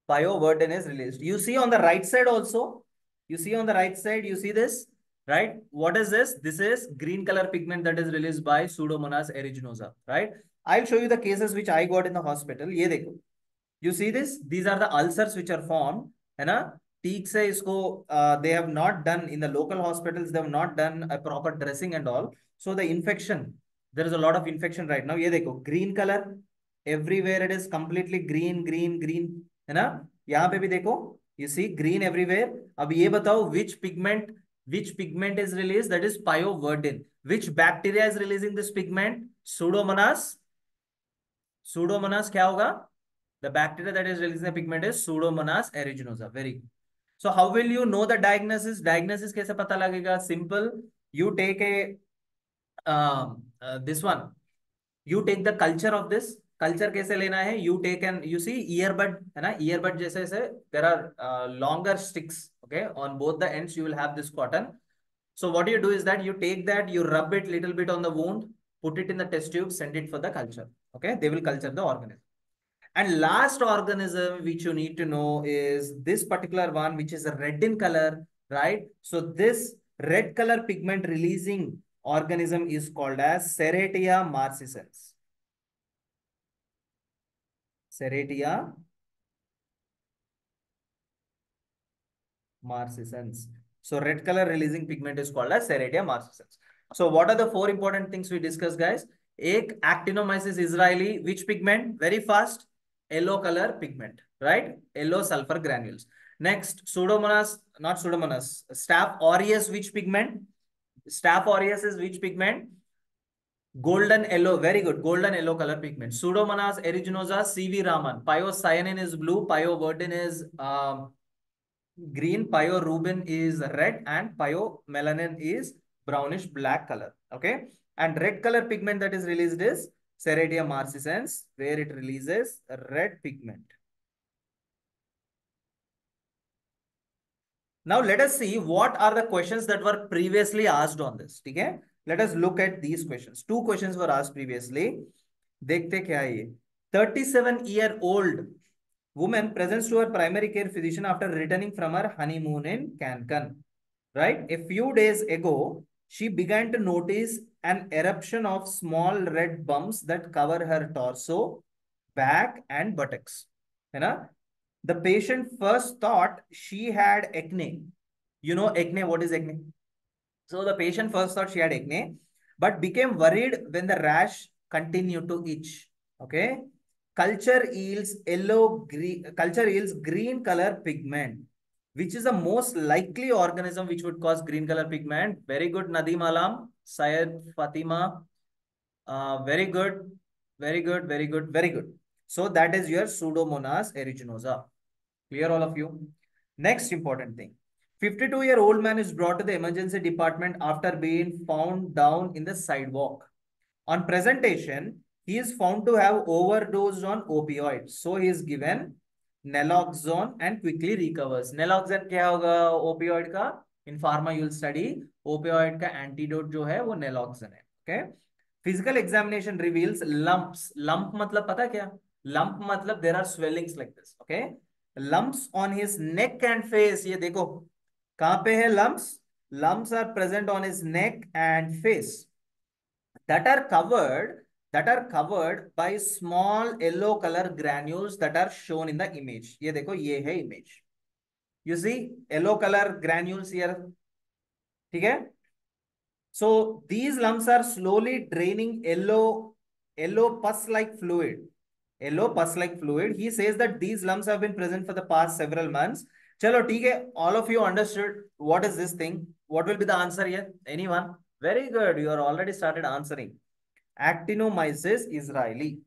Pyoverdin is released. You see on the right side also. You see on the right side, you see this, right? What is this? This is green color pigment that is released by Pseudomonas aeruginosa, right? I'll show you the cases which I got in the hospital. ये देखो. You see this? These are the ulcers which are formed, है ना? ठीक से इसको they have not done in the local hospitals. They have not done a proper dressing and all. So the infection, there is a lot of infection right now. ये देखो green color, everywhere it is completely green green green, है ना? यहाँ पे भी देखो, you see green everywhere. अब ये बताओ which pigment is released, that is pyoverdin. Which bacteria is releasing this pigment? Pseudomonas क्या होगा? The bacteria that is releasing the pigment is Pseudomonas aeruginosa. Very good. So how will you know the diagnosis? Diagnosis कैसे पता लगेगा? Simple. You take this one. You take the culture of this. Culture कैसे लेना है? You take you see earbud, है ना? Earbud जैसे जैसे there are longer sticks. Okay, on both the ends you will have this cotton. So what you do is that you take that, you rub it little bit on the wound, put it in the test tube, send it for the culture. Okay, they will culture the organism. And last organism which you need to know is this particular one, which is red in color, right? So this red color pigment releasing organism is called as Serratia marcescens. Serratia marcescens. So red color releasing pigment is called as Serratia marcescens. So what are the four important things we discussed, guys? Ek Actinomyces israeli, which pigment? Very fast, yellow color pigment, right? Yellow sulfur granules. Next, Pseudomonas, not Pseudomonas, Staph aureus, which pigment? Staph aureus is which pigment? Golden yellow, very good. Golden yellow color pigment. Pseudomonas aeruginosa, CV Raman. Pyocyanin is blue. Pyoverdin is green, pyorubin is red, and pyomelanin is brownish black color. Okay, and red color pigment that is released is Serratia marcescens, where it releases red pigment. Now let us see what are the questions that were previously asked on this. Okay, let us look at these questions. Two questions were asked previously. देखते क्या है ये. 37-year-old woman presents to her primary care physician after returning from her honeymoon in Cancun. Right? A few days ago, she began to notice an eruption of small red bumps that cover her torso, back, and buttocks. You know? The patient first thought she had acne. You know acne, what is acne? So the patient first thought she had acne, but became worried when the rash continued to itch. Okay. Culture yields green color pigment, which is the most likely organism which would cause green color pigment. Very good, Nadim Alam, Syed Fatima. Very good, very good, very good, very good. So that is your Pseudomonas aeruginosa. Clear, all of you? Next important thing. 52-year-old man is brought to the emergency department after being found down in the sidewalk. On presentation, he is found to have overdosed on opioids. So he is given naloxone and quickly recovers. Naloxone क्या होगा opioid का? In pharma you will study opioid का antidote जो है वो naloxone है. Okay. Physical examination reveals lumps. Lump मतलब पता क्या? Lump मतलब there are swellings like this. Okay. Lumps on his neck and face. ये देखो कहाँ पे है lumps? Lumps are present on his neck and face that are covered by small yellow color granules that are shown in the image. ये देखो ये है image. You see yellow color granules here. ठीक है? So these lumps are slowly draining yellow pus-like fluid. Yellow pus-like fluid. He says that these lumps have been present for the past several months. Chalo, ठीक है. All of you understood what is this thing? What will be the answer here? Anyone? Very good. You are already started answering. Actinomyces israeli.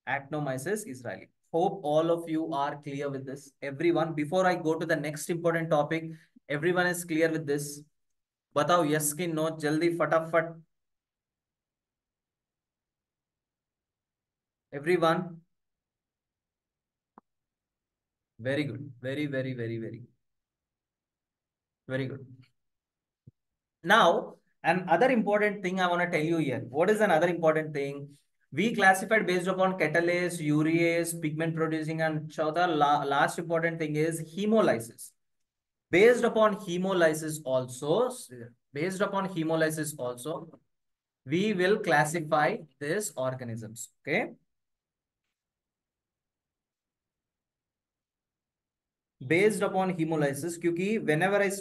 Actinomyces israeli. Hope all of you are clear with this. Everyone, before I go to the next important topic, everyone is clear with this. बताओ yes की no जल्दी फटाफट. Everyone. Very good. Very, very, very, very, very good. Now, another important thing I want to tell you here. What is another important thing? We classified based upon catalase, urease, pigment producing, and the last important thing is hemolysis. Based upon hemolysis also, we will classify these organisms. Okay. Based upon hemolysis, क्योंकि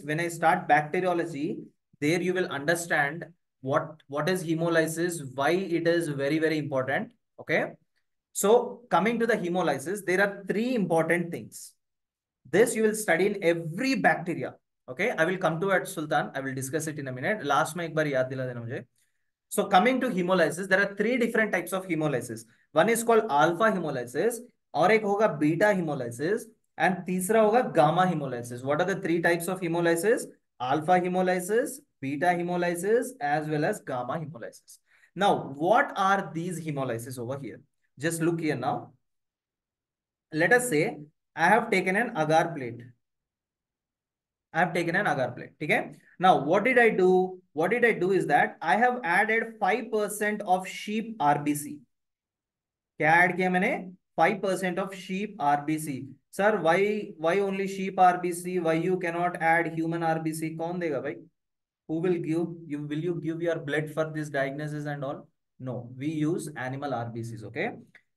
when I start bacteriology, there you will understand What is hemolysis, why it is very, very important. Okay. So coming to the hemolysis, there are three important things. This you will study in every bacteria. Okay, I will come to it, Sultan. I will discuss it in a minute. Last में एक बार याद दिला देना मुझे. So coming to hemolysis, there are three different types of hemolysis. One is called alpha hemolysis, और एक होगा beta hemolysis, and तीसरा होगा gamma hemolysis. What are the three types of hemolysis? Alpha hemolysis, beta hemolysis, as well as gamma hemolysis. Now, what are these hemolysis over here? Just look here now. Let us say I have taken an agar plate. I have taken an agar plate. Okay. Now, what did I do? What did I do is that I have added 5% of sheep RBC. क्या add किया मैंने? 5% of sheep RBC. Sir, why only sheep RBC? Why you cannot add human RBC? कौन देगा भाई? Who will give? Will you give your blood for this diagnosis and all? No, we use animal RBCs. Okay.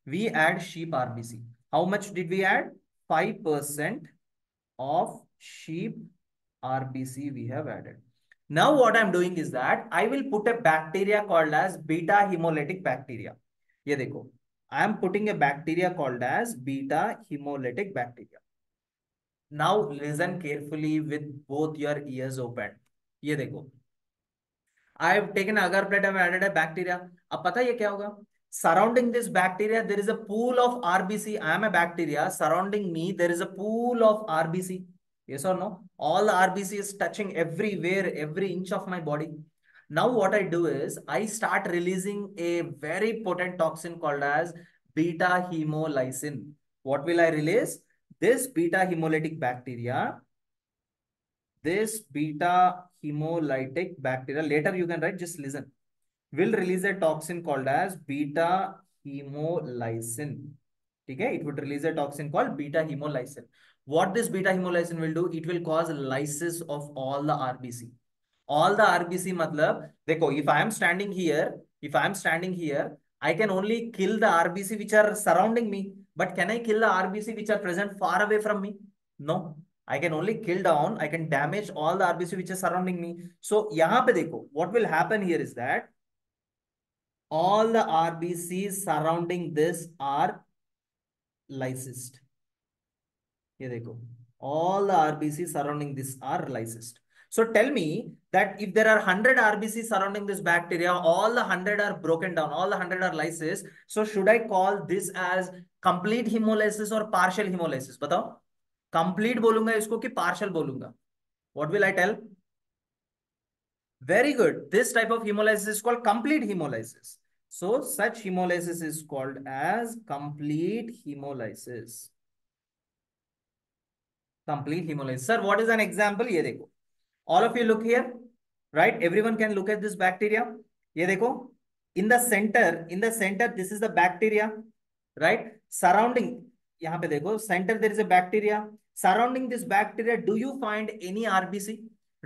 We add sheep RBC. How much did we add? 5% of sheep RBC we have added. Now what I'm doing is that I will put a bacteria called as beta hemolytic bacteria. ये देखो, I am putting a bacteria called as beta hemolytic bacteria. Now listen carefully with both your ears open. ये देखो, I have taken agar plate, I have added a bacteria. अब पता है ये क्या होगा? Surrounding this bacteria, there is a pool of RBC. I am a bacteria. Surrounding me, there is a pool of RBC. Yes or no? All the RBC is touching everywhere, every inch of my body. Now what I do is I start releasing a very potent toxin called as beta hemolysin. What will I release? This beta hemolytic bacteria, this beta hemolytic bacteria, later you can write, just listen, will release a toxin called as beta hemolysin. Okay, it would release a toxin called beta hemolysin. What this beta hemolysin will do? It will cause lysis of all the RBC. All the RBC matlab, देखो, if I am standing here, I can only kill the RBC which are surrounding me. But can I kill the RBC which are present far away from me? No. I can only kill down, I can damage all the RBC which are surrounding me. So यहाँ पे देखो, what will happen here is that all the RBCs surrounding this are lysed. ये देखो, all the RBCs surrounding this are lysed. So tell me that if there are 100 RBCs surrounding this bacteria, all the 100 are broken down, all the 100 are lysis. So should I call this as complete hemolysis or partial hemolysis? बताओ, complete बोलूंगा इसको कि partial बोलूंगा? What will I tell? Very good. This type of hemolysis is called complete hemolysis. So such hemolysis is called as complete hemolysis. Complete hemolysis. Sir, what is an example? ये देखो. All of you look here, right? Everyone can look at this bacteria. ये देखो. In the center, this is the bacteria, right? Surrounding, यहाँ पे देखो, center there is a bacteria. Surrounding this bacteria, do you find any RBC?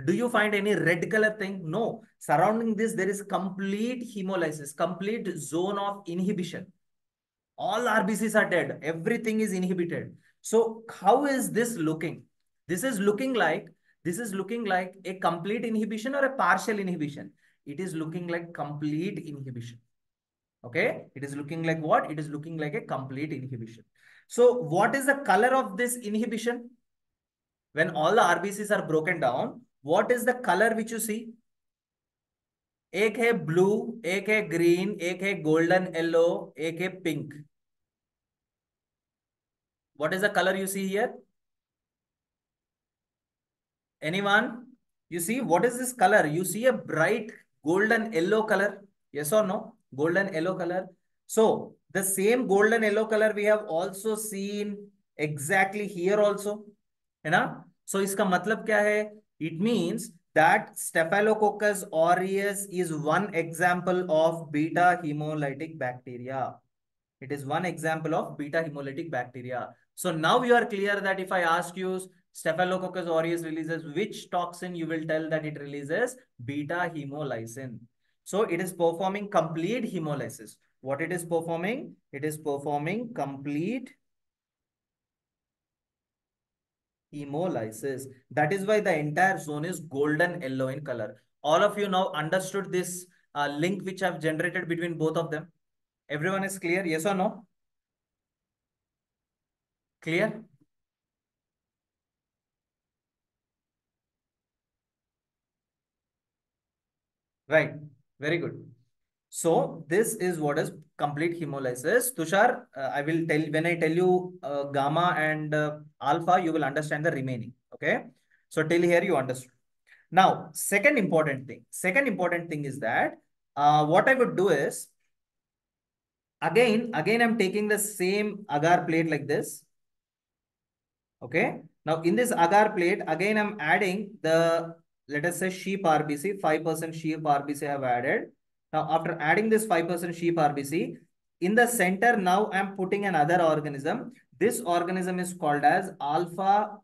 Do you find any red color thing? No. Surrounding this, there is complete hemolysis, complete zone of inhibition. All RBCs are dead. Everything is inhibited. So how is this looking? This is looking like a complete inhibition or a partial inhibition. It is looking like complete inhibition. Okay. It is looking like what? It is looking like a complete inhibition. So what is the color of this inhibition? When all the RBCs are broken down, what is the color which you see? एक है blue, एक है green, एक है golden yellow, एक है pink. What is the color you see here? Anyone? You see, what is this color? You see a bright golden yellow color. Yes or no? Golden yellow color. So the same golden yellow color we have also seen exactly here also. है ना? So इसका मतलब क्या है? It means that Staphylococcus aureus is one example of beta hemolytic bacteria. It is one example of beta hemolytic bacteria. So now you are clear that if I ask you Staphylococcus aureus releases which toxin, you will tell that it releases beta hemolysin. So it is performing complete hemolysis. What it is performing? It is performing complete hemolysis. That is why the entire zone is golden yellow in color. All of you now understood this link which I've generated between both of them. Everyone is clear? Yes or no? Clear? Right. Very good. So this is what is complete hemolysis. Tushar, I will tell when I tell you gamma and alpha, you will understand the remaining. Okay. So till here you understood. Now, second important thing is that what I would do is again, I'm taking the same agar plate like this. Okay. Now in this agar plate, again, I'm adding the, let us say sheep RBC, 5% sheep RBC I have added. Now, after adding this 5% sheep RBC, in the center, now I'm putting another organism. This organism is called as alpha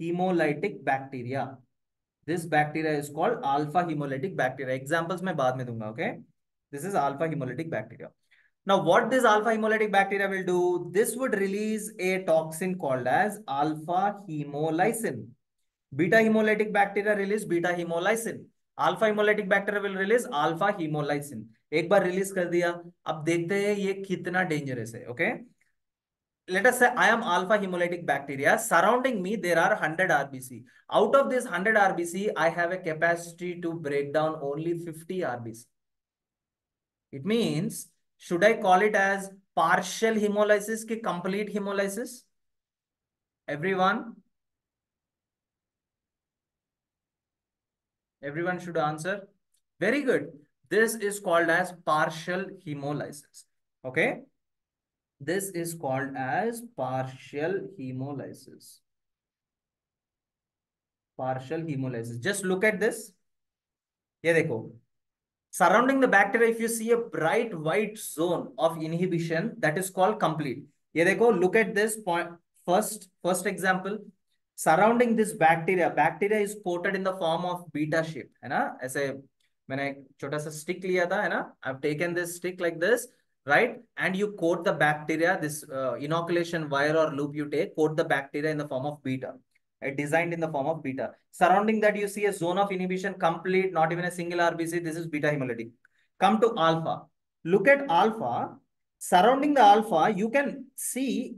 hemolytic bacteria. This bacteria is called alpha hemolytic bacteria. Examples मैं बाद में दूंगा, okay? This is alpha hemolytic bacteria. Now, what this alpha hemolytic bacteria will do? This would release a toxin called as alpha hemolysin. Beta hemolytic bacteria release beta hemolysin. Alpha hemolytic bacteria will release alpha hemolysin. एक बार release कर दिया, अब देखते हैं ये कितना dangerous है, okay? Let us say I am alpha hemolytic bacteria. Surrounding me, there are 100 RBC. Out of this 100 RBC, I have a capacity to break down only 50 RBC. It means, should I call it as partial hemolysis ki complete hemolysis? Everyone? Everyone should answer. Very good. This is called as partial hemolysis. Okay. This is called as partial hemolysis. Partial hemolysis. Just look at this. ये देखो. Surrounding the bacteria, if you see a bright white zone of inhibition, that is called complete. ये देखो, look at this point. First example. Surrounding this bacteria is coated in the form of beta shape, है ना? ऐसे मैंने एक छोटा सा stick लिया था, है ना? I've taken this stick like this, right? And you coat the bacteria, this inoculation wire or loop you take, coat the bacteria in the form of beta. Designed in the form of beta. Surrounding that, you see a zone of inhibition complete, not even a single RBC. This is beta hemolytic. Come to alpha. Look at alpha. Surrounding the alpha, you can see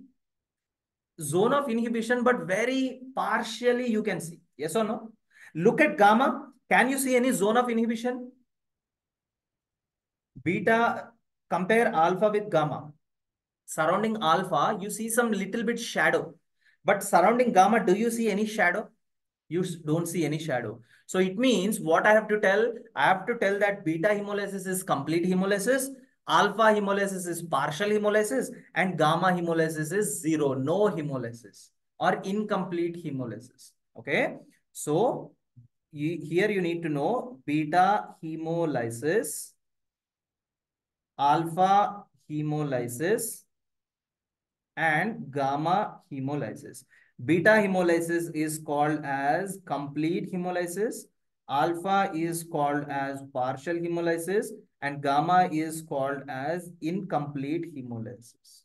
zone of inhibition, but very partially you can see. Yes or no? Look at gamma. Can you see any zone of inhibition? Beta, compare alpha with gamma. Surrounding alpha, you see some little bit shadow. But surrounding gamma, do you see any shadow? You don't see any shadow. So it means what I have to tell? I have to tell that beta hemolysis is complete hemolysis, alpha hemolysis is partial hemolysis, and gamma hemolysis is zero, no hemolysis or incomplete hemolysis. Okay. So here you need to know beta hemolysis, alpha hemolysis, and gamma hemolysis. Beta hemolysis is called as complete hemolysis. Alpha is called as partial hemolysis, and gamma is called as incomplete hemolysis.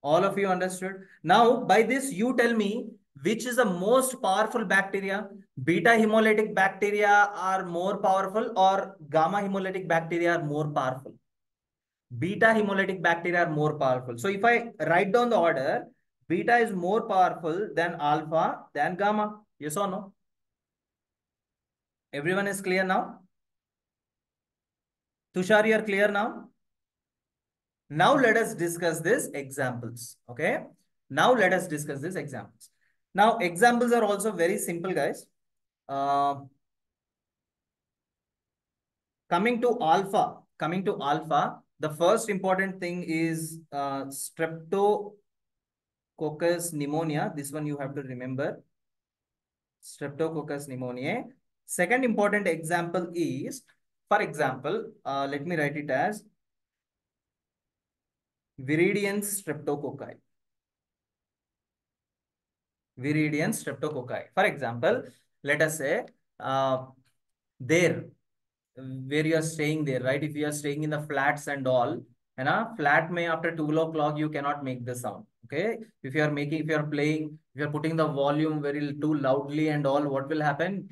All of you understood? Now, by this, you tell me which is the most powerful bacteria. Beta hemolytic bacteria are more powerful or gamma hemolytic bacteria are more powerful? Beta hemolytic bacteria are more powerful. So if I write down the order, beta is more powerful than alpha than gamma. Yes or no? Everyone is clear now? Tushar, you are clear now? Now let us discuss these examples. Okay. Now let us discuss these examples. Now examples are also very simple, guys. Uh, coming to alpha, the first important thing is streptococcus pneumonia. This one you have to remember. Streptococcus pneumoniae. Second important example is, for example, let me write it as Viridian streptococci. Viridian streptococci. For example, let us say there, where you are staying there, right? If you are staying in the flats and all, and flat may after 2 o'clock you cannot make the sound. Okay, if you are making, if you are playing, if you are putting the volume very too loudly and all, what will happen?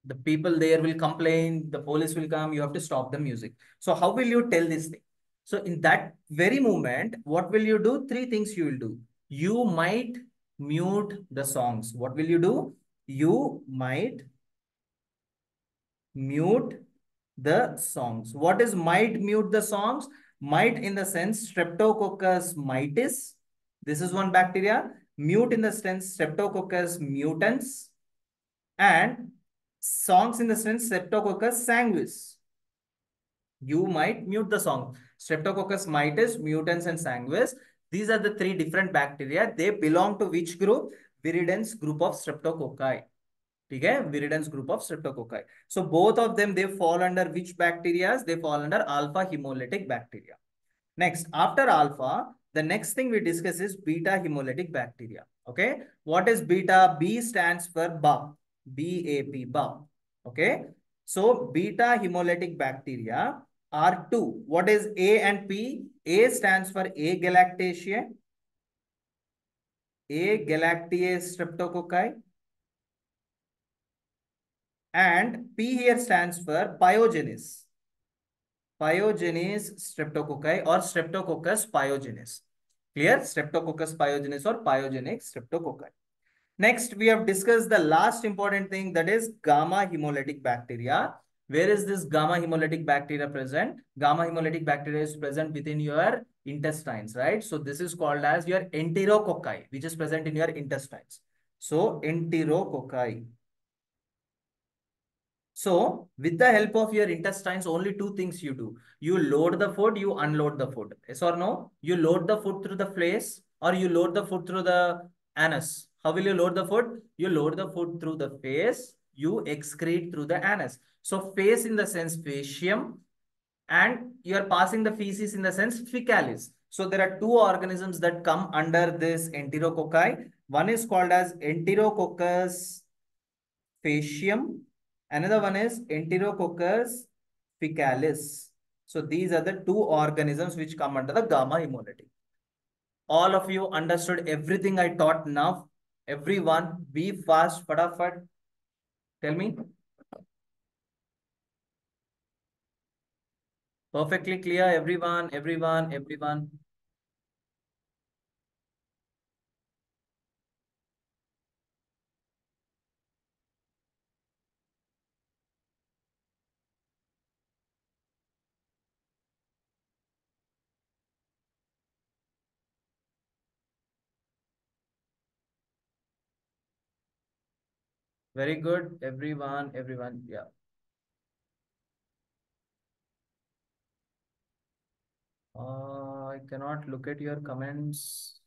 The people there will complain, the police will come, you have to stop the music. So how will you tell this thing? So in that very moment, what will you do? Three things you will do. You might mute the songs. What will you do? You might mute the songs. What is might mute the songs? Might in the sense Streptococcus mitis. This is one bacteria. Mute in the sense Streptococcus mutans. And songs in the sense Streptococcus sanguis. You might mute the song. Streptococcus mitis, mutans, and sanguis. These are the three different bacteria. They belong to which group? Viridans group of Streptococci. Okay, Viridans group of Streptococci. So both of them, they fall under which bacteria? They fall under alpha hemolytic bacteria. Next, after alpha, the next thing we discuss is beta hemolytic bacteria. Okay, what is beta? B stands for BAP. BAP, BAP. Okay, so beta hemolytic bacteria are two. What is A and P? A stands for A galactaceae. A galactaceae streptococci. And P here stands for pyogenes. Pyogenes streptococci or Streptococcus pyogenes. Clear? Streptococcus pyogenes or pyogenic streptococci. Next, we have discussed the last important thing, that is gamma hemolytic bacteria. Where is this gamma hemolytic bacteria present? Gamma hemolytic bacteria is present within your intestines, right? So this is called as your enterococci, which is present in your intestines. So enterococci. So with the help of your intestines, only two things you do. You load the food, you unload the food. Yes or no? You load the food through the face or you load the food through the anus. How will you load the food? You load the food through the face, you excrete through the anus. So face in the sense faecium, and you are passing the feces in the sense fecalis. So there are two organisms that come under this enterococci. One is called as Enterococcus faecium. Another one is Enterococcus fecalis. So these are the two organisms which come under the gamma hemolytic. All of you understood everything I taught now? Everyone, be fast, fatafat. Tell me. Perfectly clear, everyone, everyone, everyone. Very good, everyone, everyone. Yeah. I cannot look at your comments.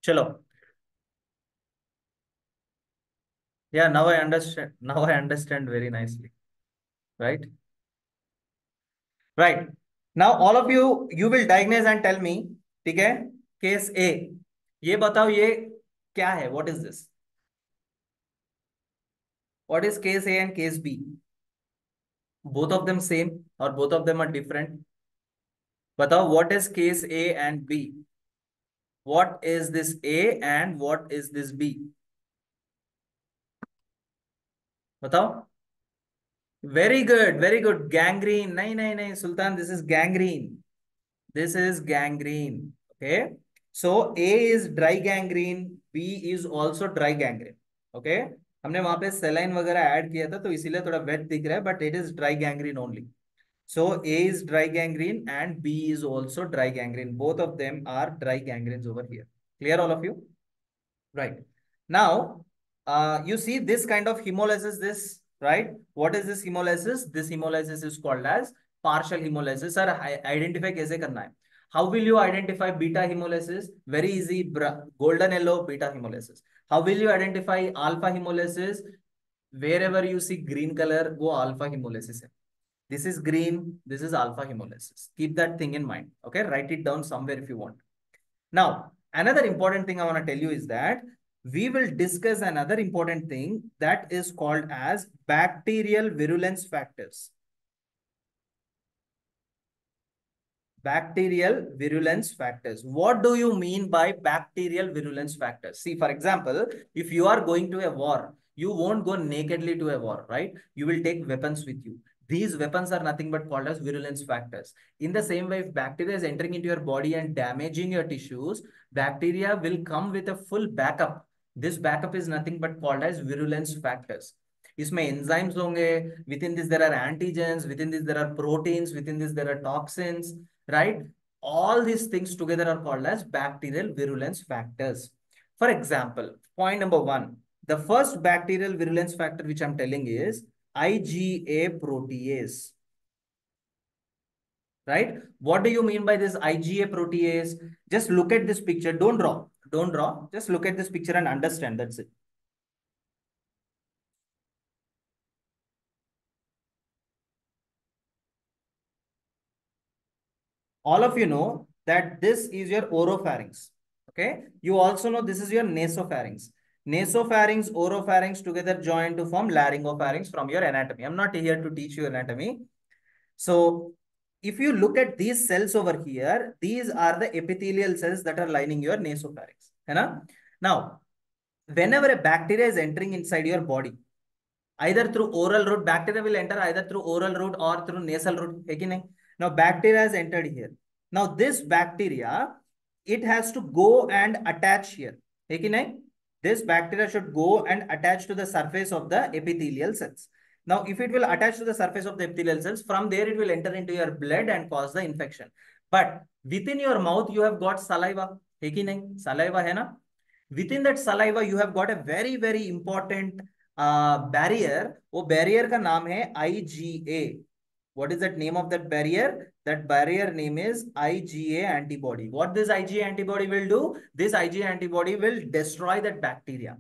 Chalo. Yeah, now I understand. Now I understand very nicely. Right? Right. Now all of you will diagnose and tell me, ठीक है? Case A. ये बताओ ये क्या है? What is this? What is case A and case B? Both of them same or both of them are different? बताओ what is case A and B? What is this A and what is this B? बताओ. Very good, very good. Gangrene. नहीं नहीं नहीं Sultan, this is gangrene. This is gangrene. Okay. So A is dry gangrene. B is also dry gangrene. Okay. हमने वहां पे सेलाइन वगैरह add किया था तो इसीलिए थोड़ा वेट दिख रहा है but it is dry gangrene only. So A is dry gangrene and B is also dry gangrene. Both of them are dry gangrenes over here. Clear all of you? Right. Now, you see this kind of hemolysis, this, right? What is this hemolysis? This hemolysis is called as partial hemolysis. Sir, identify कैसे करना है? How will you identify beta hemolysis? Very easy, golden yellow beta hemolysis. How will you identify alpha hemolysis? Wherever you see green color, वो alpha hemolysis है. This is green. This is alpha hemolysis. Keep that thing in mind. Okay. Write it down somewhere if you want. Now, another important thing I want to tell you is that we will discuss another important thing that is called as bacterial virulence factors. Bacterial virulence factors. What do you mean by bacterial virulence factors? See, for example, if you are going to a war, you won't go nakedly to a war, right? You will take weapons with you. These weapons are nothing but called as virulence factors. In the same way, if bacteria is entering into your body and damaging your tissues, bacteria will come with a full backup. This backup is nothing but called as virulence factors. इसमें enzymes होंगे, within this there are antigens, within this there are proteins, within this there are toxins, right? All these things together are called as bacterial virulence factors. For example, point number one, the first bacterial virulence factor which I'm telling is IgA protease. Right? What do you mean by this IgA protease? Just look at this picture. Don't draw. Don't draw. Just look at this picture and understand. That's it. All of you know that this is your oropharynx. Okay. You also know this is your nasopharynx. Nasopharynx, oropharynx together join to form laryngopharynx from your anatomy. I'm not here to teach you anatomy. So if you look at these cells over here, these are the epithelial cells that are lining your nasopharynx. Now, whenever a bacteria is entering inside your body, either through oral route, bacteria will enter either through oral route or through nasal route. Now, bacteria has entered here. Now, this bacteria, it has to go and attach here. This bacteria should go and attach to the surface of the epithelial cells. Now, if it will attach to the surface of the epithelial cells, from there it will enter into your blood and cause the infection. But within your mouth, you have got saliva. Saliva hai na? Within that saliva, you have got a very, very important barrier. वो barrier का नाम है IgA. What is that name of that barrier? That barrier name is IgA antibody. What this IgA antibody will do? This IgA antibody will destroy that bacteria.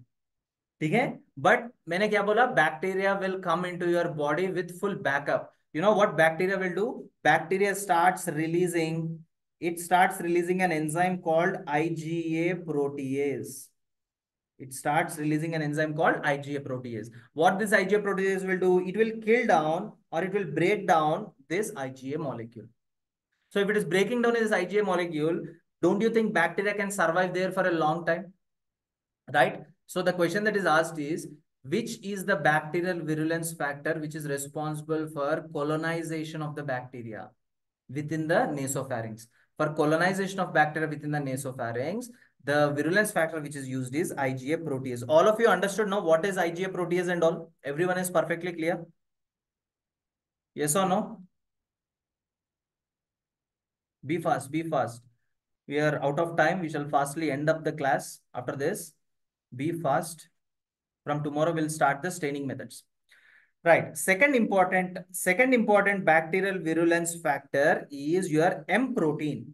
ठीक है? But मैंने क्या बोला? Bacteria will come into your body with full backup. You know what bacteria will do? Bacteria starts releasing. It starts releasing an enzyme called IgA protease. It starts releasing an enzyme called IgA protease. What this IgA protease will do, it will kill down or it will break down this IgA molecule. So if it is breaking down this IgA molecule, don't you think bacteria can survive there for a long time? Right? So the question that is asked is, which is the bacterial virulence factor which is responsible for colonization of the bacteria within the nasopharynx? For colonization of bacteria within the nasopharynx, the virulence factor which is used is IgA protease. All of you understood now what is IgA protease and all? Everyone is perfectly clear? Yes or no? Be fast, be fast. We are out of time. We shall fastly end up the class after this. Be fast. From tomorrow, we'll start the staining methods. Right. Second important bacterial virulence factor is your M protein.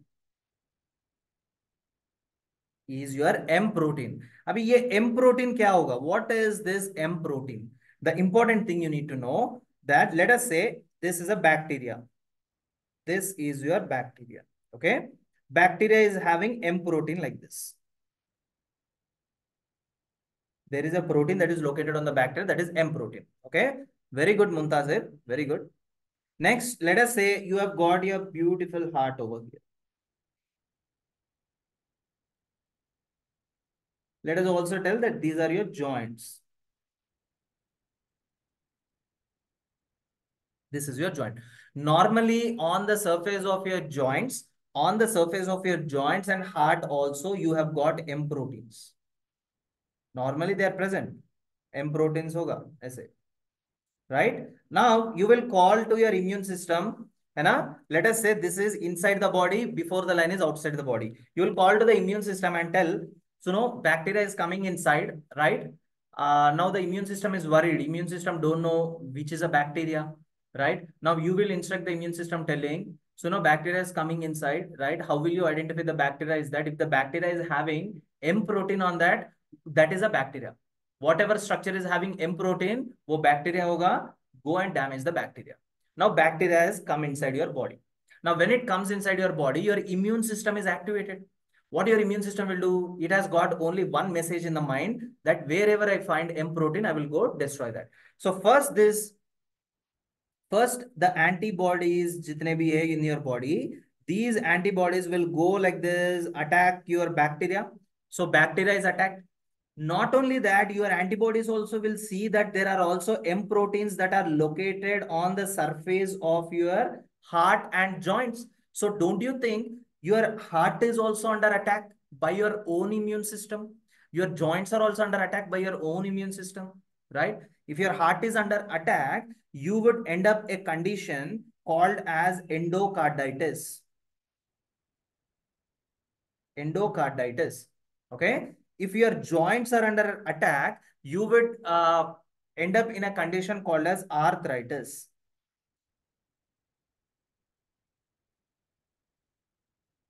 Is your M protein. अभी ये M protein क्या होगा? What is this M protein? The important thing you need to know that let us say this is a bacteria. This is your bacteria. Okay. Bacteria is having M protein like this. There is a protein that is located on the bacteria, that is M protein. Okay. Very good, Muntazir. Very good. Next, let us say you have got your beautiful heart over here. Let us also tell that these are your joints. This is your joint. Normally on the surface of your joints, and heart also, you have got M proteins. Normally they are present. M proteins hoga, ऐसे. Right? Now you will call to your immune system. Let us say this is inside the body before the line is outside the body. You will call to the immune system and tell, so no, bacteria is coming inside, right? Now the immune system is worried. Immune system don't know which is a bacteria, right? Now you will instruct the immune system telling, so no, bacteria is coming inside, right? How will you identify the bacteria? Is that if the bacteria is having M protein on that, that is a bacteria. Whatever structure is having M protein, वो bacteria होगा, go and damage the bacteria. Now bacteria has come inside your body. Now when it comes inside your body, your immune system is activated. What your immune system will do? It has got only one message in the mind, that wherever I find M protein, I will go destroy that. So first the antibodies jitne bhi hai in your body, these antibodies will go like this, attack your bacteria. So bacteria is attacked. Not only that, your antibodies also will see that there are also M proteins that are located on the surface of your heart and joints. So don't you think your heart is also under attack by your own immune system? Your joints are also under attack by your own immune system, right? If your heart is under attack, you would end up a condition called as endocarditis. Endocarditis. Okay. If your joints are under attack, you would end up in a condition called as arthritis.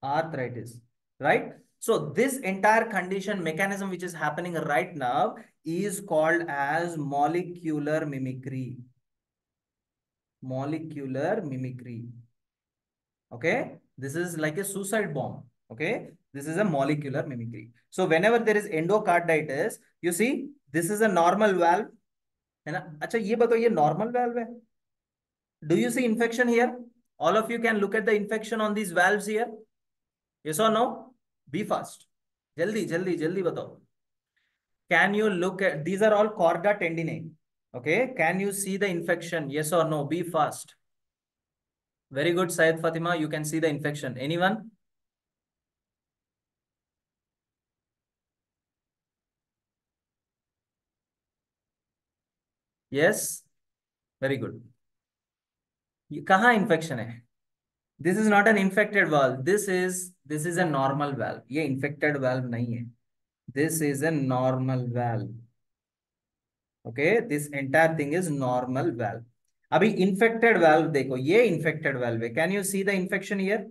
Arthritis, right? So this entire condition mechanism which is happening right now is called as molecular mimicry. Molecular mimicry. Okay. This is like a suicide bomb. Okay. This is a molecular mimicry. So whenever there is endocarditis, you see, this is a normal valve. है ना? अच्छा ये बताओ ये normal valve है? Do you see infection here? All of you can look at the infection on these valves here. Yes or no? Be fast. Jaldi, jaldi, jaldi batao. Can you look at, these are all corda tendinae. Okay. Can you see the infection? Yes or no? Be fast. Very good, Syed Fatima. You can see the infection. Anyone? Yes. Very good. कहाँ infection है? This is not an infected valve. This is a normal valve. ये infected valve नहीं है. This is a normal valve. Okay, this entire thing is normal valve. अभी infected valve देखो, ये infected valve है. Can you see the infection here?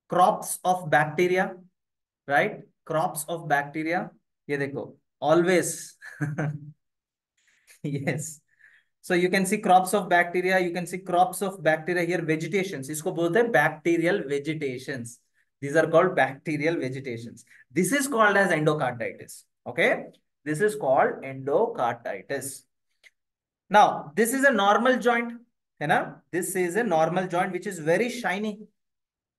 Crops of bacteria, right? Crops of bacteria. ये देखो, always. Yes. So you can see crops of bacteria. You can see crops of bacteria here. Vegetations. इसको बोलते हैं bacterial vegetations. These are called bacterial vegetations. This is called as endocarditis. Okay. This is called endocarditis. Now, this is a normal joint. है ना? This is a normal joint which is very shiny.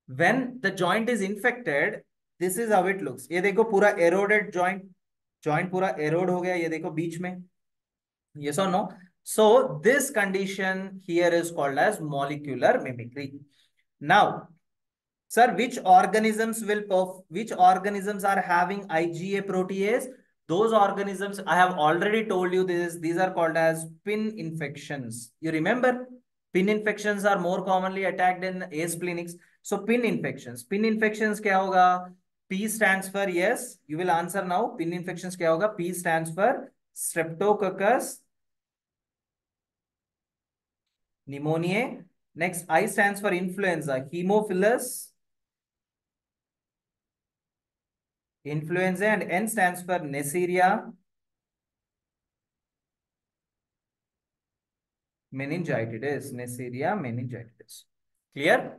When the joint is infected, this is how it looks. ये देखो पूरा eroded joint. Joint पूरा erode हो गया. ये देखो बीच में. Yes or no? So this condition here is called as molecular mimicry. Now, sir, which organisms are having IgA protease? Those organisms, I have already told you this, these are called as pin infections. You remember? Pin infections are more commonly attacked in asplenics. So pin infections. Pin infections क्या होगा? P stands for, yes, you will answer now. Pin infections क्या होगा? P stands for Streptococcus pneumoniae. Next, I stands for influenza. Haemophilus influenza, and N stands for Neisseria meningitis. Neisseria meningitis. Clear?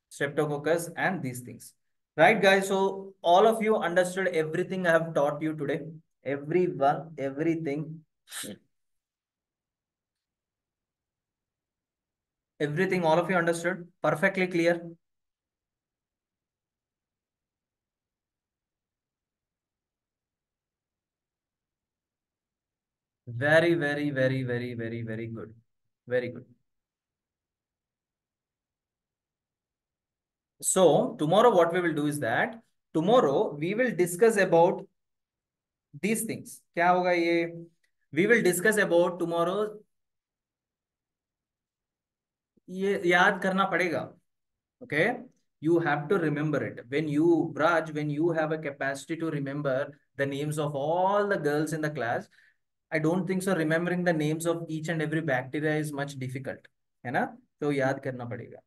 Streptococcus and these things. Right, guys? So all of you understood everything I have taught you today. Everyone, everything. Everything, all of you understood? Perfectly clear? Very, very, very, very, very, very good. Very good. So tomorrow what we will do is that tomorrow we will discuss about these things. क्या होगा ये? We will discuss about tomorrow. ये याद करना पड़ेगा. Okay? You have to remember it. When you have a capacity to remember the names of all the girls in the class, I don't think so remembering the names of each and every bacteria is much difficult. है ना? तो याद करना पड़ेगा.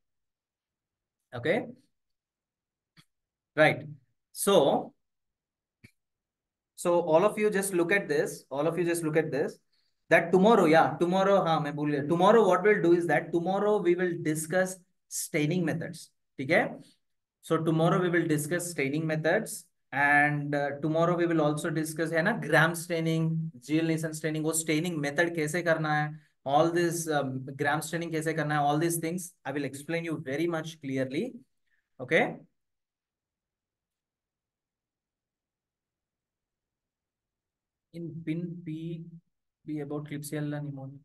Okay? Right. So all of you just look at this. All of you just look at this. that tomorrow, yeah, tomorrow, हाँ मैं भूल गया. Tomorrow what we'll do is that tomorrow we will discuss staining methods. ठीक है? So tomorrow we will discuss staining methods, and tomorrow we will also discuss है ना gram staining, Gill Nielsen staining, वो staining method कैसे करना है, all this gram staining कैसे करना है, all these things I will explain you very much clearly. Okay? In pin P be about Klebsiella pneumoniae.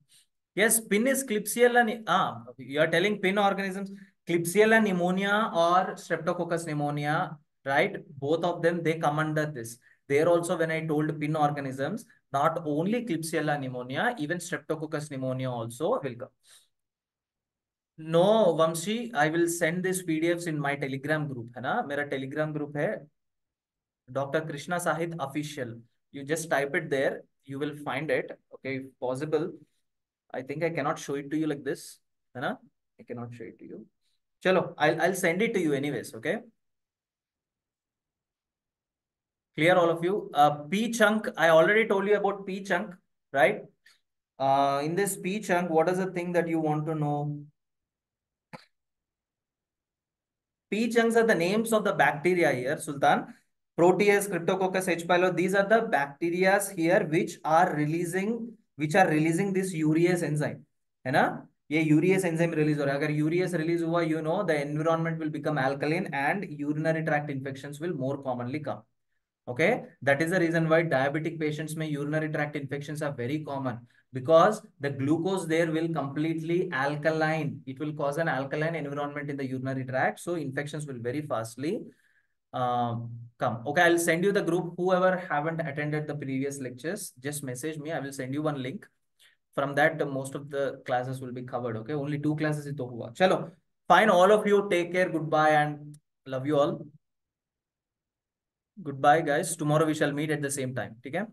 Yes, pin is Klebsiella. You are telling pin organisms, Klebsiella pneumonia or Streptococcus pneumonia, right? Both of them, they come under this. There also, when I told pin organisms, not only Klebsiella pneumonia, even Streptococcus pneumonia also will come. No, Vamshi, I will send these PDFs in my Telegram group. है ना? मेरा Telegram group है Dr.Krishna Sahith official. You just type it there, you will find it. Okay, if possible. I think I cannot show it to you like this. है ना? I cannot show it to you. Chalo, I'll send it to you anyways. Okay. Clear all of you. P chunk. I already told you about P chunk, right? In this P chunk, what is the thing that you want to know? P chunks are the names of the bacteria here, Sultan. Protease, Cryptococcus, H. pylori. These are the bacteria here which are releasing this urease enzyme. है ना? ये urease enzyme release हो रहा है. अगर urease release हुआ, you know, the environment will become alkaline and urinary tract infections will more commonly come. Okay, that is the reason why diabetic patients may urinary tract infections are very common, because the glucose there will completely alkaline. It will cause an alkaline environment in the urinary tract, so infections will very fastly come. Okay, I'll send you the group. Whoever haven't attended the previous lectures, just message me. I will send you one link. From that, most of the classes will be covered. Okay, only 2 classes ही तो हुआ. चलो, fine. All of you take care. Goodbye and love you all. Goodbye, guys. Tomorrow we shall meet at the same time. ठीक है?